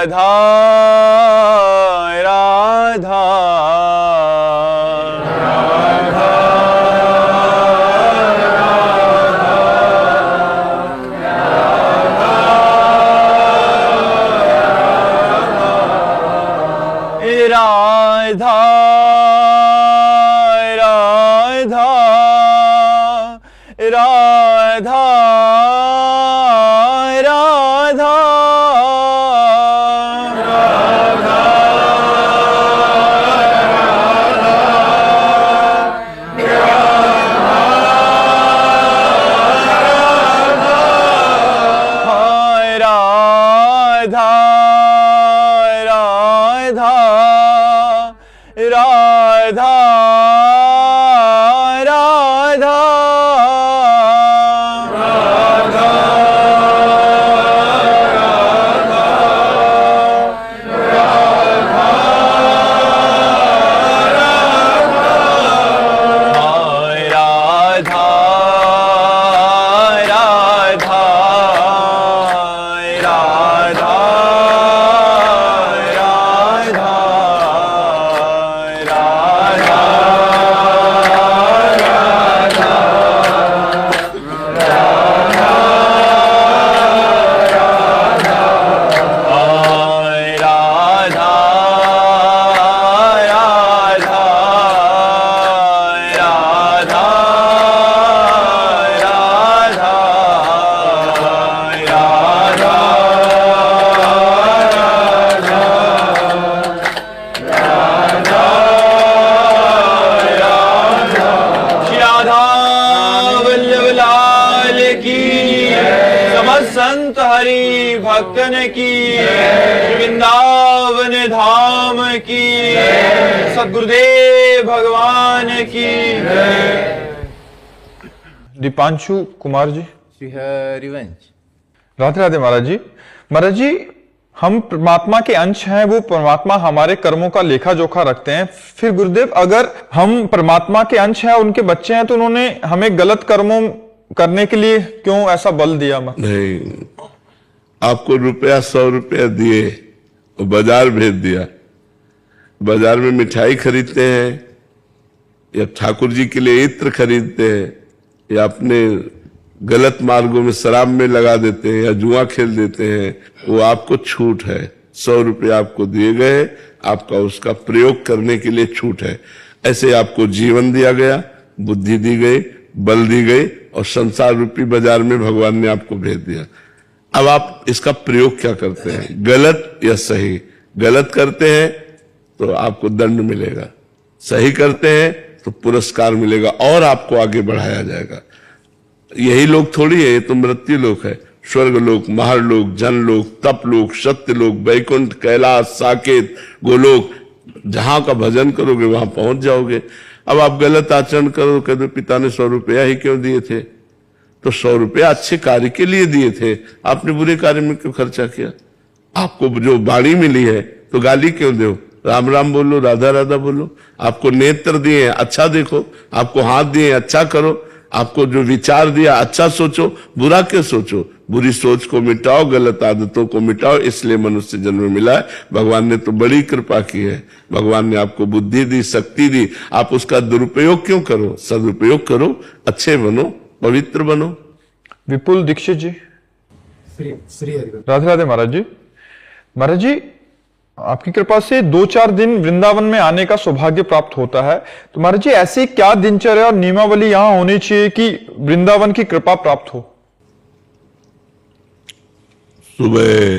राधा राधा राधा राधा राधा राधा राधा राधा संत हरि भक्तन की वृंदावन धाम की सद्गुरुदेव भगवान की। दीपांशु कुमार जी, श्री हरिवंश। राधे राधे महाराज जी। महाराज जी, हम परमात्मा के अंश हैं, वो परमात्मा हमारे कर्मों का लेखा जोखा रखते हैं। फिर गुरुदेव, अगर हम परमात्मा के अंश हैं, उनके बच्चे हैं, तो उन्होंने हमें गलत कर्मों करने के लिए क्यों ऐसा बल दिया? नहीं, आपको रुपया 100 रुपया दिए और बाजार भेज दिया। बाजार में मिठाई खरीदते हैं या ठाकुर जी के लिए इत्र खरीदते हैं या अपने गलत मार्गों में शराब में लगा देते हैं या जुआ खेल देते हैं, वो आपको छूट है। 100 रुपया आपको दिए गए, आपका उसका प्रयोग करने के लिए छूट है। ऐसे आपको जीवन दिया गया, बुद्धि दी गई, बल दी गई और संसार रूपी बाजार में भगवान ने आपको भेज दिया। अब आप इसका प्रयोग क्या करते हैं, गलत या सही? गलत करते हैं तो आपको दंड मिलेगा, सही करते हैं तो पुरस्कार मिलेगा और आपको आगे बढ़ाया जाएगा। यही लोग थोड़ी है, ये तो मृत्यु लोक है। स्वर्ग लोक, महारलोक, जनलोक, तपलोक, सत्यलोक, वैकुंठ, कैलाश, साकेत, गोलोक, जहां का भजन करोगे वहां पहुंच जाओगे। अब आप गलत आचरण करो, कहते पिता ने 100 रुपया ही क्यों दिए थे? तो 100 रुपया अच्छे कार्य के लिए दिए थे, आपने बुरे कार्य में क्यों खर्चा किया? आपको जो बाणी मिली है तो गाली क्यों दो? राम राम बोलो, राधा राधा बोलो। आपको नेत्र दिए अच्छा देखो, आपको हाथ दिए अच्छा करो, आपको जो विचार दिया अच्छा सोचो, बुरा क्यों सोचो? बुरी सोच को मिटाओ, गलत आदतों को मिटाओ। इसलिए मनुष्य जन्म मिला है। भगवान ने तो बड़ी कृपा की है। भगवान ने आपको बुद्धि दी, शक्ति दी, आप उसका दुरुपयोग क्यों करो? सदुपयोग करो, अच्छे बनो, पवित्र बनो। विपुल दीक्षित जी, श्री हरिवंश। राधे राधे महाराज जी। महाराज जी, आपकी कृपा से 2-4 दिन वृंदावन में आने का सौभाग्य प्राप्त होता है, तो महाराज जी ऐसी क्या दिनचर्या और नियमावली यहाँ होनी चाहिए कि वृंदावन की कृपा प्राप्त हो? सुबह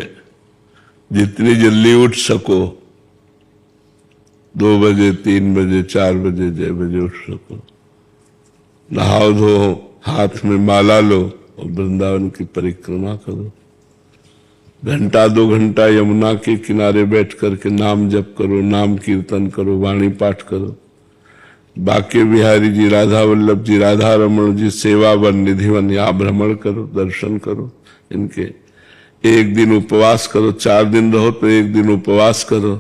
जितनी जल्दी उठ सको, 2 बजे, 3 बजे, 4 बजे, 6 बजे उठ सको, नहाओ धो, हाथ में माला लो और वृंदावन की परिक्रमा करो। 1-2 घंटा यमुना के किनारे बैठ करके नाम जप करो, नाम कीर्तन करो, वाणी पाठ करो। बाके बिहारी जी, राधा वल्लभ जी, राधा रमण जी, सेवावन, निधिवन, यहाँ भ्रमण करो, दर्शन करो इनके। एक दिन उपवास करो, 4 दिन रहो तो एक दिन उपवास करो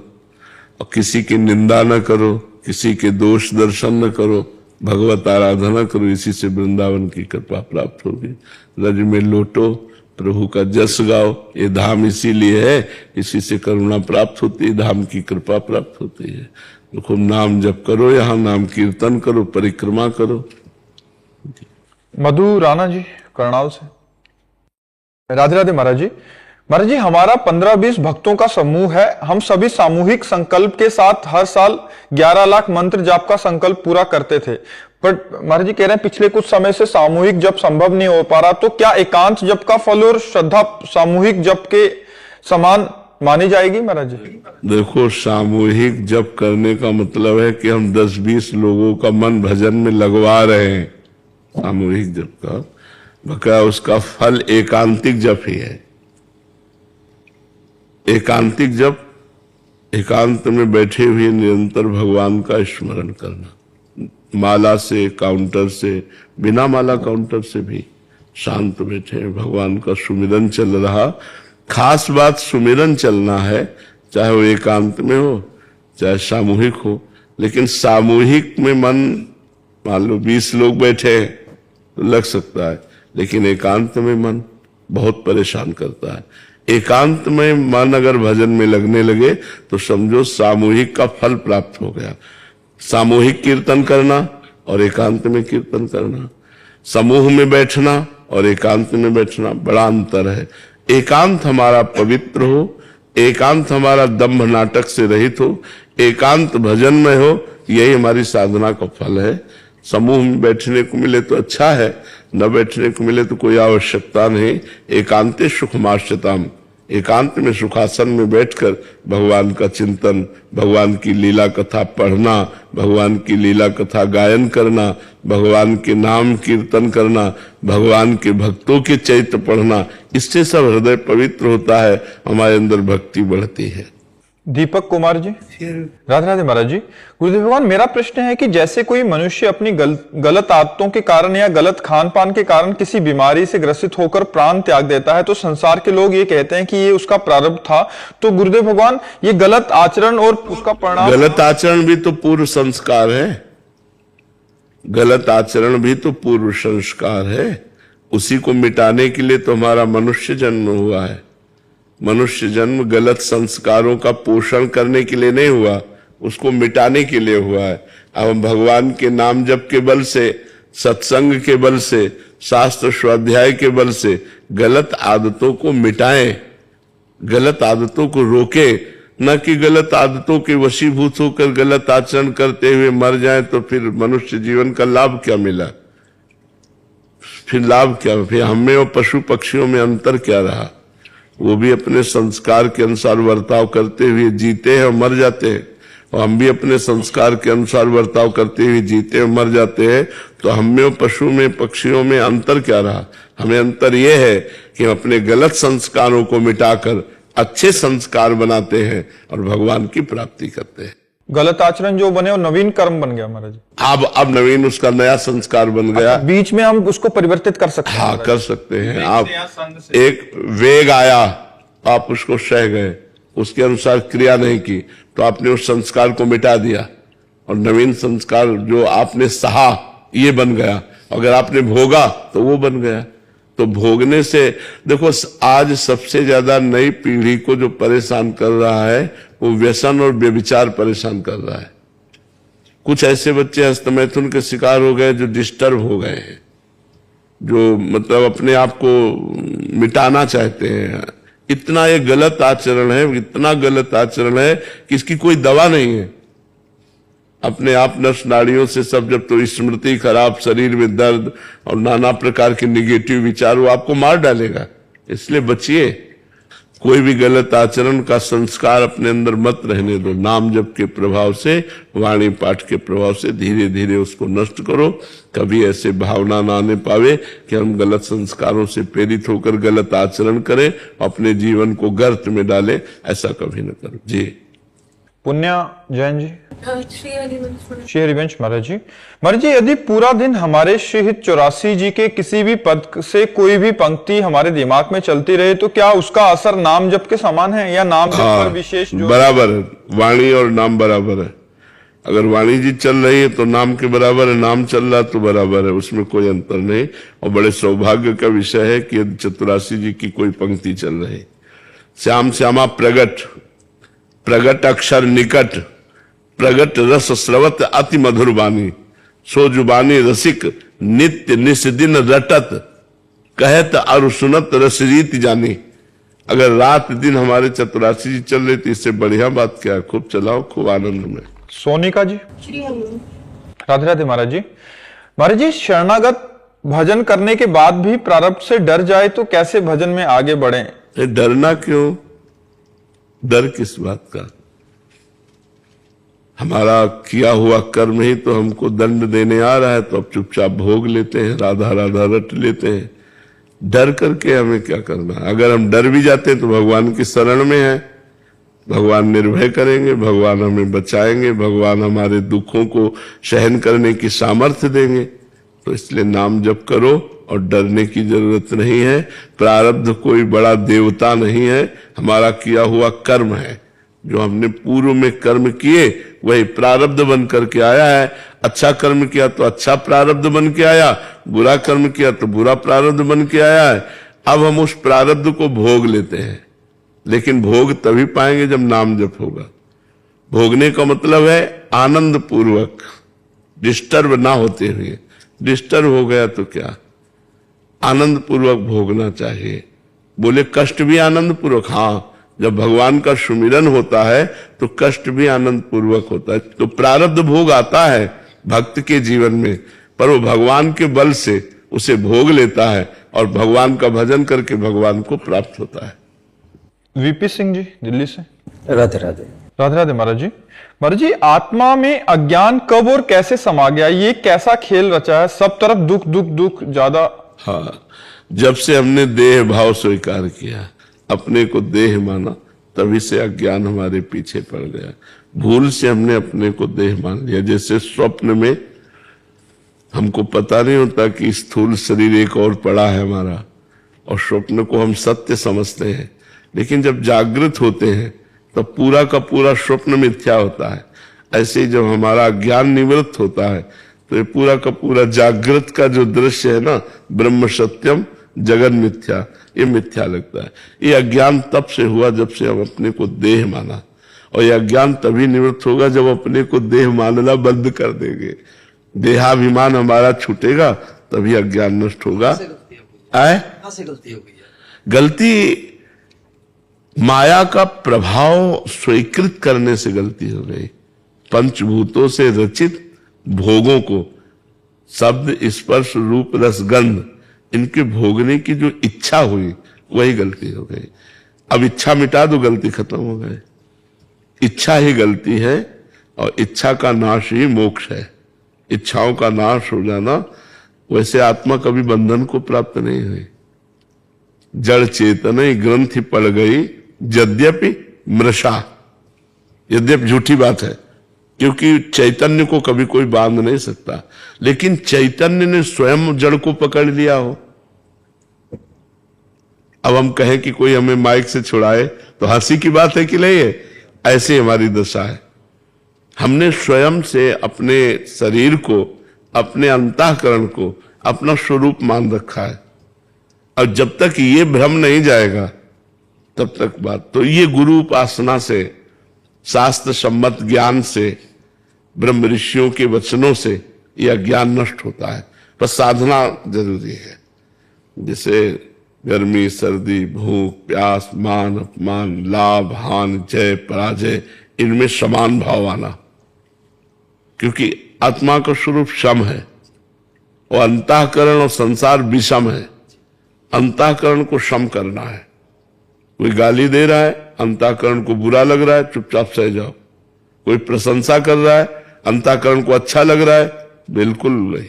और किसी की निंदा न करो, किसी के दोष दर्शन न करो, भगवत आराधना करो। इसी से वृंदावन की कृपा प्राप्त होगी। रज में लोटो, प्रभु का जस गाओ। ये धाम इसीलिए है, इसी से करुणा प्राप्त होती है, धाम की कृपा प्राप्त होती है। तो खूब नाम जप करो, यहाँ नाम कीर्तन करो, परिक्रमा करो। मधु राणा जी करनाल से। राधे राधे महाराज जी। महाराज जी, हमारा 15-20 भक्तों का समूह है। हम सभी सामूहिक संकल्प के साथ हर साल 11 लाख मंत्र जाप का संकल्प पूरा करते थे, पर महाराज जी कह रहे हैं पिछले कुछ समय से सामूहिक जप संभव नहीं हो पा रहा। तो क्या एकांत जप का फल और श्रद्धा सामूहिक जप के समान मानी जाएगी महाराज जी? देखो, सामूहिक जप करने का मतलब है कि हम 10-20 लोगों का मन भजन में लगवा रहे हैं। सामूहिक जप का बका उसका फल एकांतिक जप ही है। एकांतिक जप, एकांत में बैठे हुए निरंतर भगवान का स्मरण करना, माला से, काउंटर से, बिना माला काउंटर से भी शांत बैठे भगवान का सुमिरन चल रहा। खास बात सुमिरन चलना है, चाहे वो एकांत में हो चाहे सामूहिक हो। लेकिन सामूहिक में मन, मान लो 20 लोग बैठे हैं तो लग सकता है, लेकिन एकांत में मन बहुत परेशान करता है। एकांत में मन अगर भजन में लगने लगे तो समझो सामूहिक का फल प्राप्त हो गया। सामूहिक कीर्तन करना और एकांत में कीर्तन करना, समूह में बैठना और एकांत में बैठना बड़ा अंतर है। एकांत हमारा पवित्र हो, एकांत हमारा दंभ नाटक से रहित हो, एकांत भजन में हो, यही हमारी साधना का फल है। समूह में बैठने को मिले तो अच्छा है, न बैठने को मिले तो कोई आवश्यकता नहीं। एकांते सुखमाश्यताम, एकांत में सुखासन में बैठकर भगवान का चिंतन, भगवान की लीला कथा पढ़ना, भगवान की लीला कथा गायन करना, भगवान के नाम कीर्तन करना, भगवान के भक्तों के चरित्र पढ़ना, इससे सब हृदय पवित्र होता है, हमारे अंदर भक्ति बढ़ती है। दीपक कुमार जी। राधे राधे महाराज जी। गुरुदेव भगवान, मेरा प्रश्न है कि जैसे कोई मनुष्य अपनी गलत आदतों के कारण या गलत खान पान के कारण किसी बीमारी से ग्रसित होकर प्राण त्याग देता है, तो संसार के लोग ये कहते हैं कि ये उसका प्रारब्ध था। तो गुरुदेव भगवान, ये गलत आचरण और उसका परिणाम? गलत आचरण भी तो पूर्व संस्कार है। गलत आचरण भी तो पूर्व संस्कार है। उसी को मिटाने के लिए तो हमारा मनुष्य जन्म हुआ है। मनुष्य जन्म गलत संस्कारों का पोषण करने के लिए नहीं हुआ, उसको मिटाने के लिए हुआ है। अब हम भगवान के नाम जप के बल से, सत्संग के बल से, शास्त्र स्वाध्याय के बल से गलत आदतों को मिटाएं, गलत आदतों को रोकें, न कि गलत आदतों के वशीभूत होकर गलत आचरण करते हुए मर जाएं तो फिर मनुष्य जीवन का लाभ क्या मिला? फिर लाभ क्या? फिर हमें और पशु पक्षियों में अंतर क्या रहा? वो भी अपने संस्कार के अनुसार वर्ताव करते हुए जीते हैं और मर जाते हैं, और हम भी अपने संस्कार के अनुसार वर्ताव करते हुए जीते और मर जाते हैं। तो हमें और पशु में, पक्षियों में अंतर क्या रहा? हमें अंतर यह है कि हम अपने गलत संस्कारों को मिटाकर अच्छे संस्कार बनाते हैं और भगवान की प्राप्ति करते हैं। गलत आचरण जो बने वो नवीन कर्म बन गया महाराज। अब नवीन उसका नया संस्कार बन गया। बीच में हम उसको परिवर्तित कर सकते हैं? हाँ, कर सकते हैं। आप एक वेग आया, आप उसको सह गए, उसके अनुसार क्रिया नहीं की, तो आपने उस संस्कार को मिटा दिया और नवीन संस्कार जो आपने सहा ये बन गया। अगर आपने भोगा तो वो बन गया। तो भोगने से देखो, आज सबसे ज्यादा नई पीढ़ी को जो परेशान कर रहा है वो व्यसन और व्यभिचार परेशान कर रहा है। कुछ ऐसे बच्चे हस्तमैथुन के शिकार हो गए जो डिस्टर्ब हो गए हैं, जो मतलब अपने आप को मिटाना चाहते हैं। इतना ये गलत आचरण है, इतना गलत आचरण है कि इसकी कोई दवा नहीं है। अपने आप नस नाड़ियों से सब, जब तो स्मृति खराब, शरीर में दर्द और नाना प्रकार के निगेटिव विचार, वो आपको मार डालेगा। इसलिए बचिए, कोई भी गलत आचरण का संस्कार अपने अंदर मत रहने दो। नाम जप के प्रभाव से, वाणी पाठ के प्रभाव से धीरे धीरे उसको नष्ट करो। कभी ऐसे भावना ना आने पावे कि हम गलत संस्कारों से प्रेरित होकर गलत आचरण करें, अपने जीवन को गर्त में डालें, ऐसा कभी न करो। जी। पुण्या जैन जी। श्री हरिवंश महाराज जी। महाराज जी, यदि पूरा दिन हमारे श्री 84 जी के किसी भी पद से कोई भी पंक्ति हमारे दिमाग में चलती रहे तो क्या उसका असर नाम जप के समान है, या नाम जप पर विशेष जो? बराबर है, वाणी और नाम बराबर है। अगर वाणी जी चल रही है तो नाम के बराबर है, नाम चल रहा तो बराबर है, उसमें कोई अंतर नहीं। और बड़े सौभाग्य का विषय है कि यदि चतुरासी जी की कोई पंक्ति चल रही, श्याम श्यामा प्रगट, प्रगट अक्षर निकट, प्रगट रस स्रवत अति मधुर बानी, सो जुबानी रसिक नित्य निस दिन रटत, कहत और सुनत रस रीति जानी। अगर रात दिन हमारे चतुरासी जी चल रही तो इससे बढ़िया बात क्या है। खूब चलाओ, खूब आनंद में। सोनिका जी, श्री हनुमान। राधे राधे महाराज जी। महाराज जी, शरणागत भजन करने के बाद भी प्रारब्ध से डर जाए तो कैसे भजन में आगे बढ़े? डरना क्यों? डर किस बात का? हमारा किया हुआ कर्म ही तो हमको दंड देने आ रहा है, तो अब चुपचाप भोग लेते हैं, राधा राधा रट लेते हैं। डर करके हमें क्या करना है? अगर हम डर भी जाते हैं तो भगवान की शरण में है, भगवान निर्भय करेंगे, भगवान हमें बचाएंगे, भगवान हमारे दुखों को सहन करने की सामर्थ्य देंगे। तो इसलिए नाम जप करो और डरने की जरूरत नहीं है। प्रारब्ध कोई बड़ा देवता नहीं है, हमारा किया हुआ कर्म है। जो हमने पूर्व में कर्म किए वही प्रारब्ध बन करके आया है। अच्छा कर्म किया तो अच्छा प्रारब्ध बन के आया, बुरा कर्म किया तो बुरा प्रारब्ध बन के आया है। अब हम उस प्रारब्ध को भोग लेते हैं, लेकिन भोग तभी पाएंगे जब नाम जप होगा। भोगने का मतलब है आनंद पूर्वक, डिस्टर्ब ना होते हुए। डिस्टर्ब हो गया तो क्या, आनंद पूर्वक भोगना चाहिए। बोले कष्ट भी आनंद पूर्वक, हाँ, जब भगवान का सुमिरन होता है तो कष्ट भी आनंद पूर्वक होता है। तो प्रारब्ध भोग आता है भक्त के जीवन में, पर वो भगवान के बल से उसे भोग लेता है और भगवान का भजन करके भगवान को प्राप्त होता है। वीपी सिंह जी, दिल्ली से। राधे राधे। राधे राधे महाराज जी। महाराज जी, आत्मा में अज्ञान कब और कैसे समा गया? ये कैसा खेल रचा है? सब तरफ दुख दुख दुख ज्यादा। हाँ, जब से हमने देह भाव स्वीकार किया, अपने को देह माना, तभी से अज्ञान हमारे पीछे पड़ गया। भूल से हमने अपने को देह मान लिया। जैसे स्वप्न में हमको पता नहीं होता कि स्थूल शरीर एक और पड़ा है हमारा, और स्वप्न को हम सत्य समझते हैं, लेकिन जब जागृत होते हैं तब पूरा का पूरा स्वप्न मिथ्या होता है। ऐसे ही जब हमारा ज्ञान निवृत्त होता है तो ये पूरा का पूरा जागृत का जो दृश्य है ना, ब्रह्म सत्यम जगत मिथ्या, ये मिथ्या लगता है। ये अज्ञान तब से हुआ जब से हम अपने को देह माना, और यह अज्ञान तभी निवृत्त होगा जब अपने को देह मानना बंद कर देंगे। देहाभिमान हमारा छूटेगा तभी अज्ञान नष्ट होगा। गलती माया का प्रभाव स्वीकृत करने से गलती हो गई। पंचभूतों से रचित भोगों को, शब्द स्पर्श रूप रस गंध, इनके भोगने की जो इच्छा हुई वही गलती हो गई। अब इच्छा मिटा दो, गलती खत्म हो गई। इच्छा ही गलती है और इच्छा का नाश ही मोक्ष है। इच्छाओं का नाश हो जाना, वैसे आत्मा कभी बंधन को प्राप्त नहीं हुई। जड़ चेतन ग्रंथि पड़ गई यद्यपि मृषा, यद्यपि झूठी बात है, क्योंकि चैतन्य को कभी कोई बांध नहीं सकता, लेकिन चैतन्य ने स्वयं जड़ को पकड़ लिया हो। अब हम कहें कि कोई हमें माइक से छुड़ाए तो हंसी की बात है कि नहीं है? ऐसे हमारी दशा है। हमने स्वयं से अपने शरीर को, अपने अंतःकरण को अपना स्वरूप मान रखा है, और जब तक ये भ्रम नहीं जाएगा तब तक बात। तो ये गुरु उपासना से, शास्त्र सम्मत ज्ञान से, ब्रह्म ऋषियों के वचनों से यह ज्ञान नष्ट होता है। पर साधना जरूरी है। जैसे गर्मी सर्दी, भूख प्यास, मान अपमान, लाभ हानि, जय पराजय, इनमें समान भाव आना, क्योंकि आत्मा का स्वरूप सम है और अंतःकरण और संसार विषम है। अंतःकरण को सम करना है। कोई गाली दे रहा है, अंतःकरण को बुरा लग रहा है, चुपचाप सह जाओ। कोई प्रशंसा कर रहा है, अंतःकरण को अच्छा लग रहा है, बिल्कुल नहीं,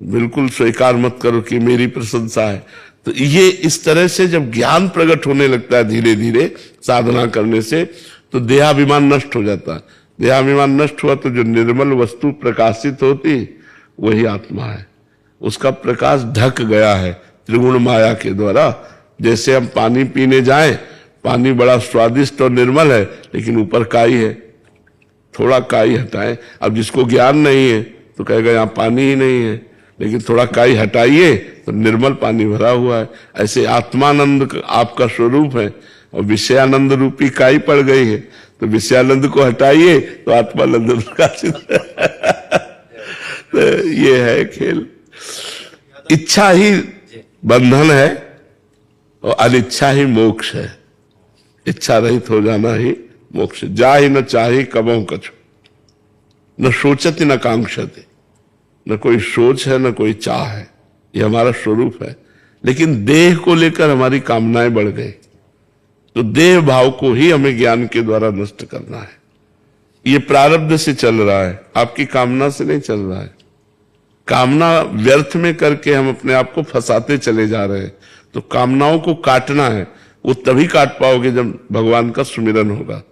बिल्कुल स्वीकार मत करो कि मेरी प्रशंसा है। तो ये इस तरह से जब ज्ञान प्रकट होने लगता है धीरे धीरे साधना करने से, तो देहाभिमान नष्ट हो जाता है। देहाभिमान नष्ट हुआ तो जो निर्मल वस्तु प्रकाशित होती वही आत्मा है। उसका प्रकाश ढक गया है त्रिगुण माया के द्वारा। जैसे हम पानी पीने जाएं, पानी बड़ा स्वादिष्ट और निर्मल है, लेकिन ऊपर काई है, थोड़ा काई हटाएं। अब जिसको ज्ञान नहीं है तो कहेगा यहाँ पानी ही नहीं है, लेकिन थोड़ा काई हटाइए तो निर्मल पानी भरा हुआ है। ऐसे आत्मानंद आपका स्वरूप है और विषयानंद रूपी काई पड़ गई है, तो विषयानंद को हटाइए तो आत्मानंद प्रकाशित तो ये है खेल। इच्छा ही बंधन है और अनिच्छा ही मोक्ष है। इच्छा रहित हो जाना ही मोक्ष। जा ही न चाही कबहु कछु, न सोचती न कांक्षती। न कोई सोच है न कोई चाह है, ये हमारा स्वरूप है। लेकिन देह को लेकर हमारी कामनाएं बढ़ गई, तो देह भाव को ही हमें ज्ञान के द्वारा नष्ट करना है। ये प्रारब्ध से चल रहा है, आपकी कामना से नहीं चल रहा है। कामना व्यर्थ में करके हम अपने आप को फंसाते चले जा रहे हैं। तो कामनाओं को काटना है, वो तभी काट पाओगे जब भगवान का सुमिरन होगा।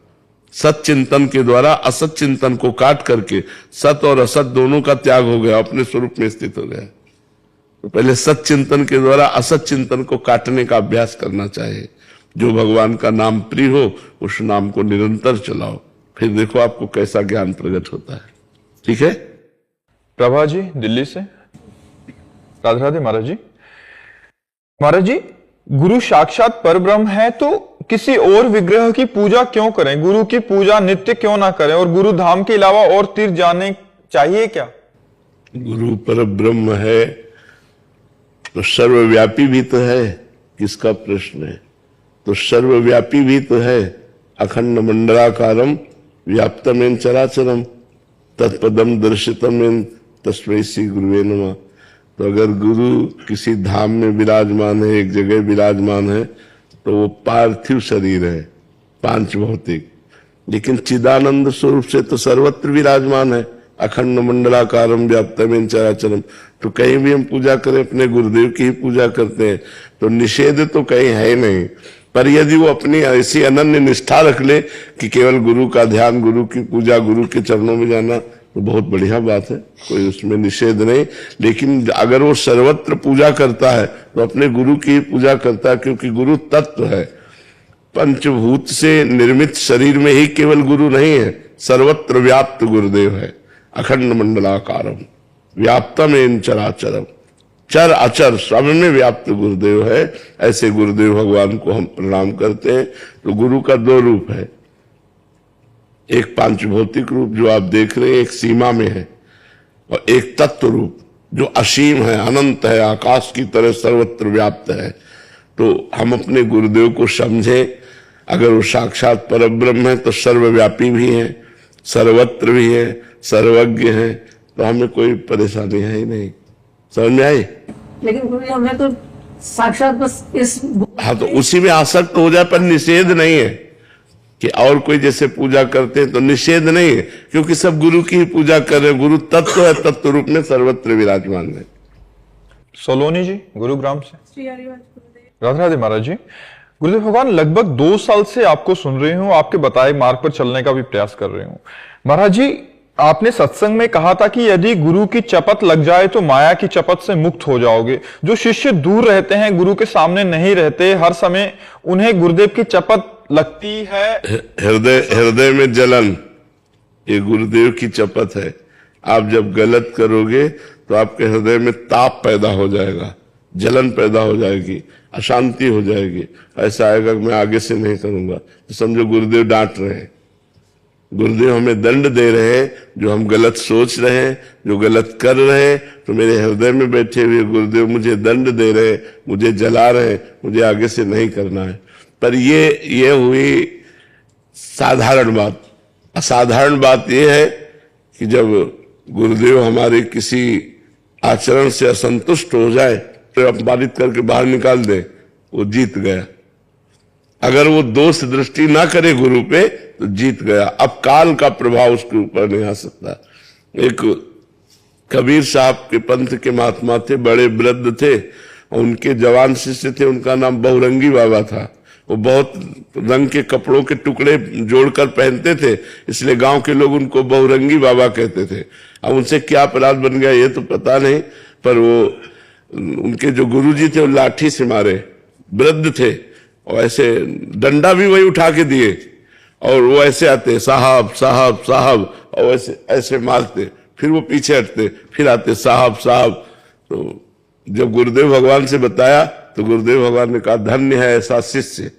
सत चिंतन के द्वारा असत चिंतन को काट करके सत और असत दोनों का त्याग हो गया, अपने स्वरूप में स्थित हो गया। तो पहले सत चिंतन के द्वारा असत चिंतन को काटने का अभ्यास करना चाहिए। जो भगवान का नाम प्रिय हो उस नाम को निरंतर चलाओ, फिर देखो आपको कैसा ज्ञान प्रकट होता है। ठीक है। प्रभा जी दिल्ली से। राधे राधे महाराज जी। महाराज जी, गुरु साक्षात परब्रह्म है तो किसी और विग्रह की पूजा क्यों करें? गुरु की पूजा नित्य क्यों ना करें? और गुरु धाम के अलावा और तीर्थ जाने चाहिए क्या? गुरु परब्रह्म है तो सर्वव्यापी भी तो है, किसका प्रश्न है? तो सर्वव्यापी भी तो है। अखंड मंडलाकारम व्याप्तमेन चराचरम तत्पदम दर्शितमेन तस्मै श्री गुरुवे नमः। तो अगर गुरु किसी धाम में विराजमान है, एक जगह विराजमान है, तो वो पार्थिव शरीर है, पांच भौतिक, लेकिन चिदानंद स्वरूप से तो सर्वत्र विराजमान है। अखंड मंडलाकारम व्याप्तमेन चराचरम। तो कहीं भी हम पूजा करें अपने गुरुदेव की ही पूजा करते हैं, तो निषेध तो कहीं है नहीं। पर यदि वो अपनी ऐसी अनन्य निष्ठा रख ले कि केवल गुरु का ध्यान, गुरु की पूजा, गुरु के चरणों में जाना, तो बहुत बढ़िया बात है, कोई उसमें निषेध नहीं। लेकिन अगर वो सर्वत्र पूजा करता है तो अपने गुरु की ही पूजा करता है, क्योंकि गुरु तत्व है। पंचभूत से निर्मित शरीर में ही केवल गुरु नहीं है, सर्वत्र व्याप्त गुरुदेव है। अखंड मंडलाकारम व्याप्तमेन चराचरम। चर अचर सब में व्याप्त गुरुदेव है। ऐसे गुरुदेव भगवान को हम प्रणाम करते हैं। तो गुरु का दो रूप है, एक पांच भौतिक रूप जो आप देख रहे हैं, एक सीमा में है, और एक तत्व रूप जो असीम है, अनंत है, आकाश की तरह सर्वत्र व्याप्त है। तो हम अपने गुरुदेव को समझें। अगर वो साक्षात परब्रह्म है तो सर्वव्यापी भी है, सर्वत्र भी है, सर्वज्ञ है, तो हमें कोई परेशानी है ही नहीं। समझ में आई? लेकिन गुरु जी हमें तो साक्षात बस इस हाँ, तो उसी में आसक्त हो जाए, पर निषेध नहीं है कि और कोई जैसे पूजा करते हैं तो निषेध नहीं है, क्योंकि सब गुरु की ही पूजा कर रहे हैं। गुरु तत्व है, तत्व रूप में सर्वत्र विराजमान है। सोलोनी जी गुरुग्राम से। राधे राधे महाराज जी। गुरुदेव भगवान, लगभग 2 साल से आपको सुन रही हूँ, आपके बताए मार्ग पर चलने का भी प्रयास कर रही हूँ। महाराज जी, आपने सत्संग में कहा था कि यदि गुरु की चपत लग जाए तो माया की चपत से मुक्त हो जाओगे। जो शिष्य दूर रहते हैं, गुरु के सामने नहीं रहते, हर समय उन्हें गुरुदेव की चपत लगती है। हृदय में जलन, ये गुरुदेव की चपत है। आप जब गलत करोगे तो आपके हृदय में ताप पैदा हो जाएगा, जलन पैदा हो जाएगी, अशांति हो जाएगी। ऐसा आएगा कि मैं आगे से नहीं करूंगा, तो समझो गुरुदेव डांट रहे हैं, गुरुदेव हमें दंड दे रहे हैं। जो हम गलत सोच रहे हैं, जो गलत कर रहे हैं, तो मेरे हृदय में बैठे हुए गुरुदेव मुझे दंड दे रहे हैं, मुझे जला रहे हैं, मुझे आगे से नहीं करना है। पर ये हुई साधारण बात। असाधारण बात यह है कि जब गुरुदेव हमारे किसी आचरण से असंतुष्ट हो जाए तो अपमानित करके बाहर निकाल दे, वो जीत गया। अगर वो दोष दृष्टि ना करे गुरु पे तो जीत गया। अब काल का प्रभाव उसके ऊपर नहीं आ सकता। एक कबीर साहब के पंथ के महात्मा थे, बड़े वृद्ध थे, उनके जवान शिष्य थे, उनका नाम बहुरंगी बाबा था। वो बहुत रंग के कपड़ों के टुकड़े जोड़कर पहनते थे, इसलिए गांव के लोग उनको बहुरंगी बाबा कहते थे। अब उनसे क्या अपराध बन गया ये तो पता नहीं, पर वो उनके जो गुरुजी थे वो लाठी से मारे, वृद्ध थे, और ऐसे डंडा भी वही उठा के दिए, और वो ऐसे आते साहब साहब साहब, और ऐसे ऐसे मारते, फिर वो पीछे हटते, फिर आते साहब साहब। तो जब गुरुदेव भगवान से बताया तो गुरुदेव भगवान ने कहा धन्य है ऐसा शिष्य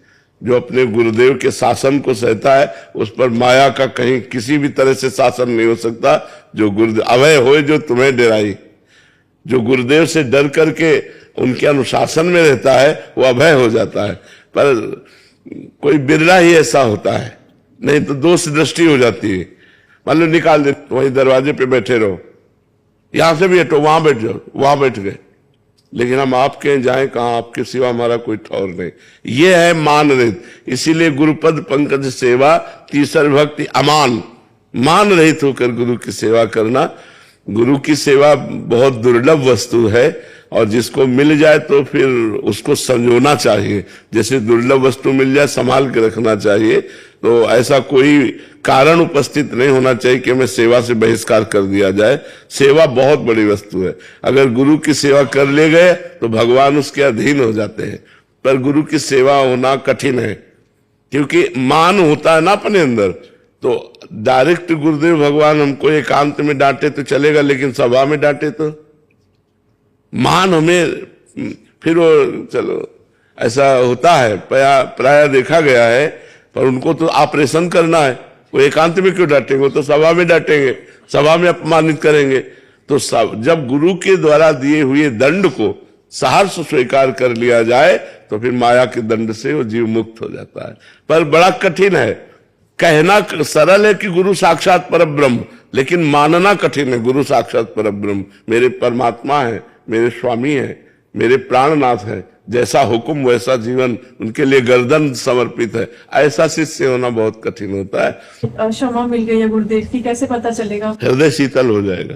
जो अपने गुरुदेव के शासन को सहता है, उस पर माया का कहीं किसी भी तरह से शासन नहीं हो सकता। जो गुरुदेव अभय होए जो तुम्हें डराई, जो गुरुदेव से डर करके उनके अनुशासन में रहता है वो अभय हो जाता है। पर कोई बिरला ही ऐसा होता है, नहीं तो दोष दृष्टि हो जाती है। मान लो निकाल दे, वहीं दरवाजे पे बैठे रहो, यहां से भी हटो, वहां बैठ जाओ, वहां बैठ गए, लेकिन हम आपके जाएं कहां, आपके सिवा हमारा कोई ठौर नहीं। ये है मान रहित। इसीलिए गुरुपद पंकज सेवा तीसर भक्ति अमान, मान रहित होकर गुरु की सेवा करना। गुरु की सेवा बहुत दुर्लभ वस्तु है, और जिसको मिल जाए तो फिर उसको संजोना चाहिए। जैसे दुर्लभ वस्तु मिल जाए संभाल के रखना चाहिए। तो ऐसा कोई कारण उपस्थित नहीं होना चाहिए कि हमें सेवा से बहिष्कार कर दिया जाए। सेवा बहुत बड़ी वस्तु है। अगर गुरु की सेवा कर ले गए तो भगवान उसके अधीन हो जाते हैं, पर गुरु की सेवा होना कठिन है, क्योंकि मान होता है ना अपने अंदर। तो डायरेक्ट गुरुदेव भगवान हमको एकांत में डांटे तो चलेगा, लेकिन सभा में डांटे तो मान हमें, फिर वो चलो ऐसा होता है, प्राय देखा गया है। पर उनको तो ऑपरेशन करना है, वो एकांत में क्यों डांटेंगे, वो तो सभा में डांटेंगे, सभा में अपमानित करेंगे। तो जब गुरु के द्वारा दिए हुए दंड को सहर्ष स्वीकार कर लिया जाए तो फिर माया के दंड से वो जीव मुक्त हो जाता है। पर बड़ा कठिन है। कहना सरल है कि गुरु साक्षात परब्रह्म, लेकिन मानना कठिन है। गुरु साक्षात परब्रह्म मेरे परमात्मा है, मेरे स्वामी है, मेरे प्राणनाथ है, जैसा हुक्म वैसा जीवन, उनके लिए गर्दन समर्पित है। ऐसा शिष्य होना बहुत कठिन होता है। क्षमा मिल गई है गुरुदेव की, कैसे पता चलेगा? हृदय शीतल हो जाएगा,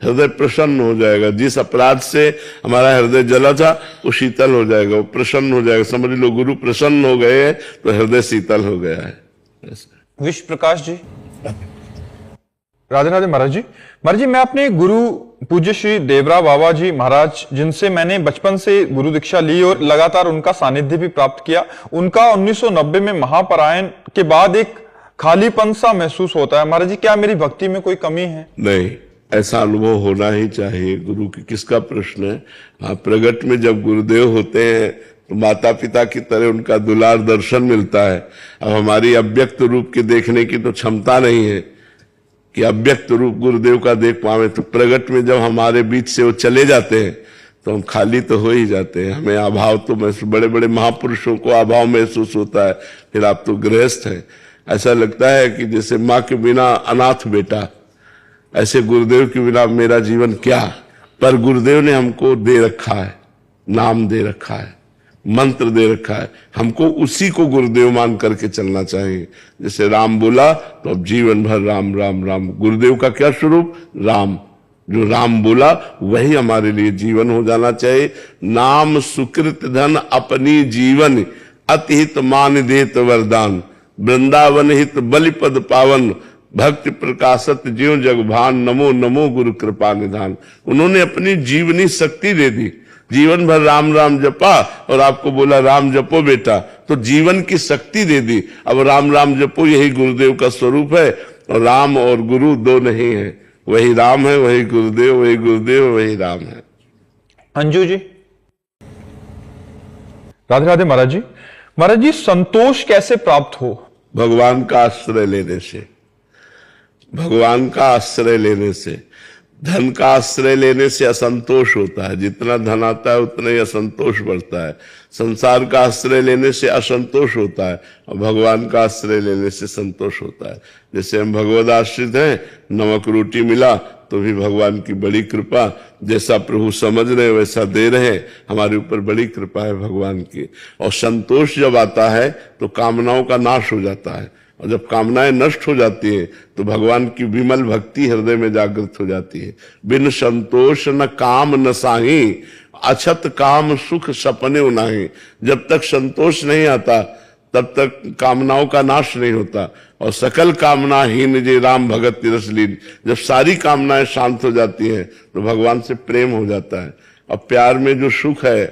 हृदय प्रसन्न हो जाएगा। जिस अपराध से हमारा हृदय जला था वो शीतल हो जाएगा, वो प्रसन्न हो जाएगा। समझ लो गुरु प्रसन्न हो गए तो हृदय शीतल हो गया है। विश्व प्रकाश जी, राधे राधे महाराज जी। महाराज जी, मैं अपने गुरु पूज्य श्री देवरा बाबा जी महाराज, जिनसे मैंने बचपन से गुरु दीक्षा ली और लगातार उनका सानिध्य भी प्राप्त किया, उनका 1990 में महापरायण के बाद एक खालीपन सा महसूस होता है। महाराज जी, क्या मेरी भक्ति में कोई कमी है? नहीं, ऐसा अनुभव होना ही चाहिए। गुरु की किसका प्रश्न है। हाँ, प्रगट में जब गुरुदेव होते हैं तो माता पिता की तरह उनका दुलार दर्शन मिलता है। अब हमारी अव्यक्त रूप के देखने की तो क्षमता नहीं है कि अव्यक्त रूप गुरुदेव का देख पावे। तो प्रगट में जब हमारे बीच से वो चले जाते हैं तो हम खाली तो हो ही जाते हैं। हमें अभाव तो महसूस, बड़े बड़े महापुरुषों को अभाव महसूस होता है। फिर आप तो गृहस्थ हैं, ऐसा लगता है कि जैसे माँ के बिना अनाथ बेटा, ऐसे गुरुदेव के बिना मेरा जीवन क्या। पर गुरुदेव ने हमको दे रखा है, नाम दे रखा है, मंत्र दे रखा है, हमको उसी को गुरुदेव मान करके चलना चाहिए। जैसे राम बोला तो अब जीवन भर राम राम राम। गुरुदेव का क्या स्वरूप? राम। जो राम बोला वही हमारे लिए जीवन हो जाना चाहिए। नाम सुकृत धन अपनी जीवन, अतिहित मान देत वरदान, वृंदावन हित बलिपद पावन, भक्ति प्रकाशत ज्यों जग भान, नमो नमो गुरु कृपा निधान। उन्होंने अपनी जीवनी शक्ति दे दी, जीवन भर राम राम जपा और आपको बोला राम जपो बेटा, तो जीवन की शक्ति दे दी। अब राम राम जपो, यही गुरुदेव का स्वरूप है। और राम और गुरु दो नहीं है, वही राम है, वही गुरुदेव, वही गुरुदेव, वही राम है। अंजू जी, राधे राधे महाराज जी। महाराज जी, संतोष कैसे प्राप्त हो? भगवान का आश्रय लेने से, भगवान का आश्रय लेने से। धन का आश्रय लेने से असंतोष होता है, जितना धन आता है उतना ही असंतोष बढ़ता है। संसार का आश्रय लेने से असंतोष होता है, और भगवान का आश्रय लेने से संतोष होता है। जैसे हम भगवद आश्रित हैं, नमक रोटी मिला तो भी भगवान की बड़ी कृपा। जैसा प्रभु समझ रहे वैसा दे रहे हैं, हमारे ऊपर बड़ी कृपा है भगवान की। और संतोष जब आता है तो कामनाओं का नाश हो जाता है, और जब कामनाएं नष्ट हो जाती हैं तो भगवान की विमल भक्ति हृदय में जागृत हो जाती है। बिन संतोष न काम न साही, अछत काम सुख सपने नाही। जब तक संतोष नहीं आता तब तक कामनाओं का नाश नहीं होता। और सकल कामना हीन जे राम भगत तिरस लीन, जब सारी कामनाएं शांत हो जाती हैं तो भगवान से प्रेम हो जाता है। और प्यार में जो सुख है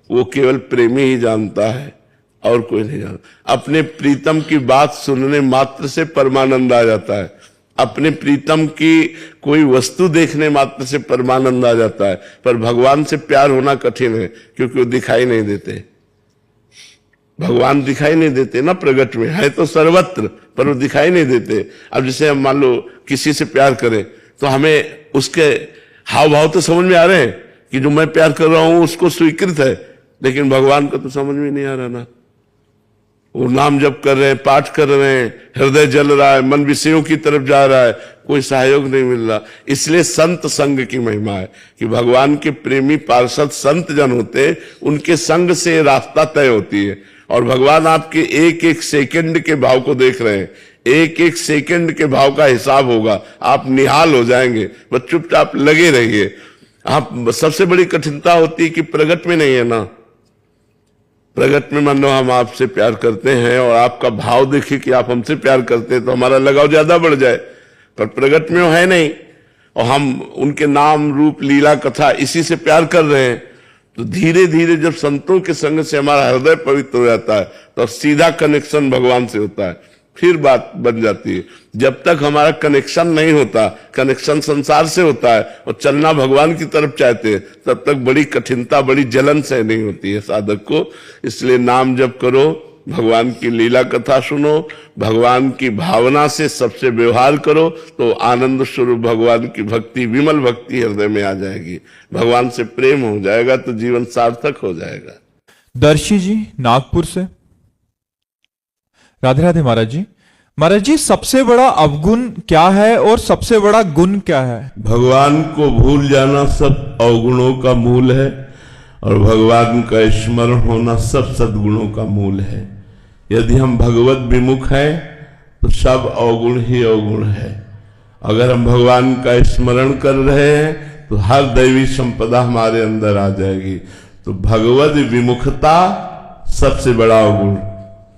वो केवल प्रेमी ही जानता है, और कोई नहीं जानता। अपने प्रीतम की बात सुनने मात्र से परमानंद आ जाता है, अपने प्रीतम की कोई वस्तु देखने मात्र से परमानंद आ जाता है। पर भगवान से प्यार होना कठिन है, क्योंकि वो दिखाई नहीं देते। भगवान दिखाई नहीं देते ना, प्रगट में है तो सर्वत्र, पर वो दिखाई नहीं देते। अब जैसे हम मान लो किसी से प्यार करें तो हमें उसके हाव भाव तो समझ में आ रहे हैं कि जो मैं प्यार कर रहा हूं उसको स्वीकृत है, लेकिन भगवान का तो समझ में नहीं आ रहा ना। वो नाम जप कर रहे हैं, पाठ कर रहे हैं, हृदय जल रहा है, मन विषयों की तरफ जा रहा है, कोई सहयोग नहीं मिल रहा। इसलिए संत संग की महिमा है कि भगवान के प्रेमी पार्षद संत जन होते हैं, उनके संग से रास्ता तय होती है। और भगवान आपके एक एक सेकंड के भाव को देख रहे हैं, एक एक सेकंड के भाव का हिसाब होगा, आप निहाल हो जाएंगे। बस चुपचाप लगे रहिए। आप सबसे बड़ी कठिनता होती है कि प्रगट में नहीं है ना। प्रगट में मान लो हम आपसे प्यार करते हैं और आपका भाव देखिए कि आप हमसे प्यार करते हैं तो हमारा लगाव ज्यादा बढ़ जाए, पर प्रगट में वो है नहीं और हम उनके नाम रूप लीला कथा इसी से प्यार कर रहे हैं। तो धीरे धीरे जब संतों के संग से हमारा हृदय पवित्र हो जाता है तो सीधा कनेक्शन भगवान से होता है, फिर बात बन जाती है। जब तक हमारा कनेक्शन नहीं होता, कनेक्शन संसार से होता है और चलना भगवान की तरफ चाहते हैं, तब तक बड़ी कठिनता, बड़ी जलन सहनी होती है साधक को। इसलिए नाम जप करो, भगवान की लीला कथा सुनो, भगवान की भावना से सबसे व्यवहार करो, तो आनंद स्वरूप भगवान की भक्ति, विमल भक्ति हृदय में आ जाएगी। भगवान से प्रेम हो जाएगा तो जीवन सार्थक हो जाएगा। दर्शी जी नागपुर से। राधे राधे महाराज जी। महाराज जी, सबसे बड़ा अवगुण क्या है और सबसे बड़ा गुण क्या है? भगवान को भूल जाना सब अवगुणों का मूल है और भगवान का स्मरण होना सब सद्गुणों का मूल है। यदि हम भगवत विमुख हैं तो सब अवगुण ही अवगुण है। अगर हम भगवान का स्मरण कर रहे हैं तो हर दैवी संपदा हमारे अंदर आ जाएगी। तो भगवत विमुखता सबसे बड़ा अवगुण,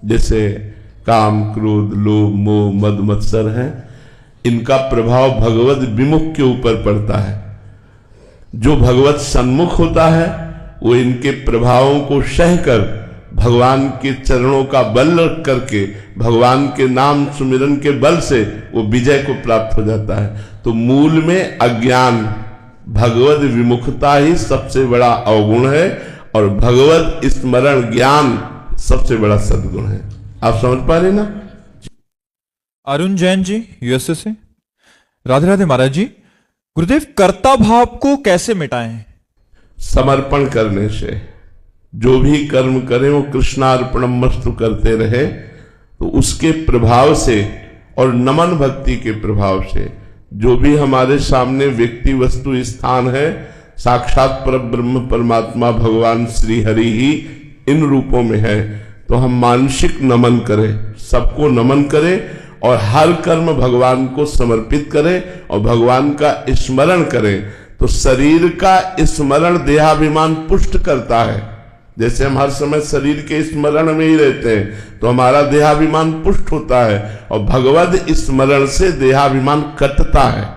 जैसे काम, क्रोध, लोभ, मोह, मद, मत्सर है, इनका प्रभाव भगवत विमुख के ऊपर पड़ता है। जो भगवत सन्मुख होता है वो इनके प्रभावों को सहकर भगवान के चरणों का बल रख करके, भगवान के नाम सुमिरन के बल से वो विजय को प्राप्त हो जाता है। तो मूल में अज्ञान, भगवत विमुखता ही सबसे बड़ा अवगुण है और भगवत स्मरण ज्ञान सबसे बड़ा सद्गुण है। आप समझ पा रहे ना? अरुण जैन जी यूएसए से। राधे राधे महाराज जी। गुरुदेव, कर्ता भाव को कैसे मिटाएं? समर्पण करने से। जो भी कर्म करें वो कृष्णार्पणम मस्तु करते रहे, तो उसके प्रभाव से और नमन भक्ति के प्रभाव से जो भी हमारे सामने व्यक्ति, वस्तु, स्थान है, साक्षात पर ब्रह्म परमात्मा भगवान श्री हरि ही इन रूपों में है, तो हम मानसिक नमन करें, सबको नमन करें और हर कर्म भगवान को समर्पित करें और भगवान का स्मरण करें। तो शरीर का स्मरण देहाभिमान पुष्ट करता है। जैसे हम हर समय शरीर के स्मरण में ही रहते हैं तो हमारा देहाभिमान पुष्ट होता है और भगवत स्मरण से देहाभिमान कटता है।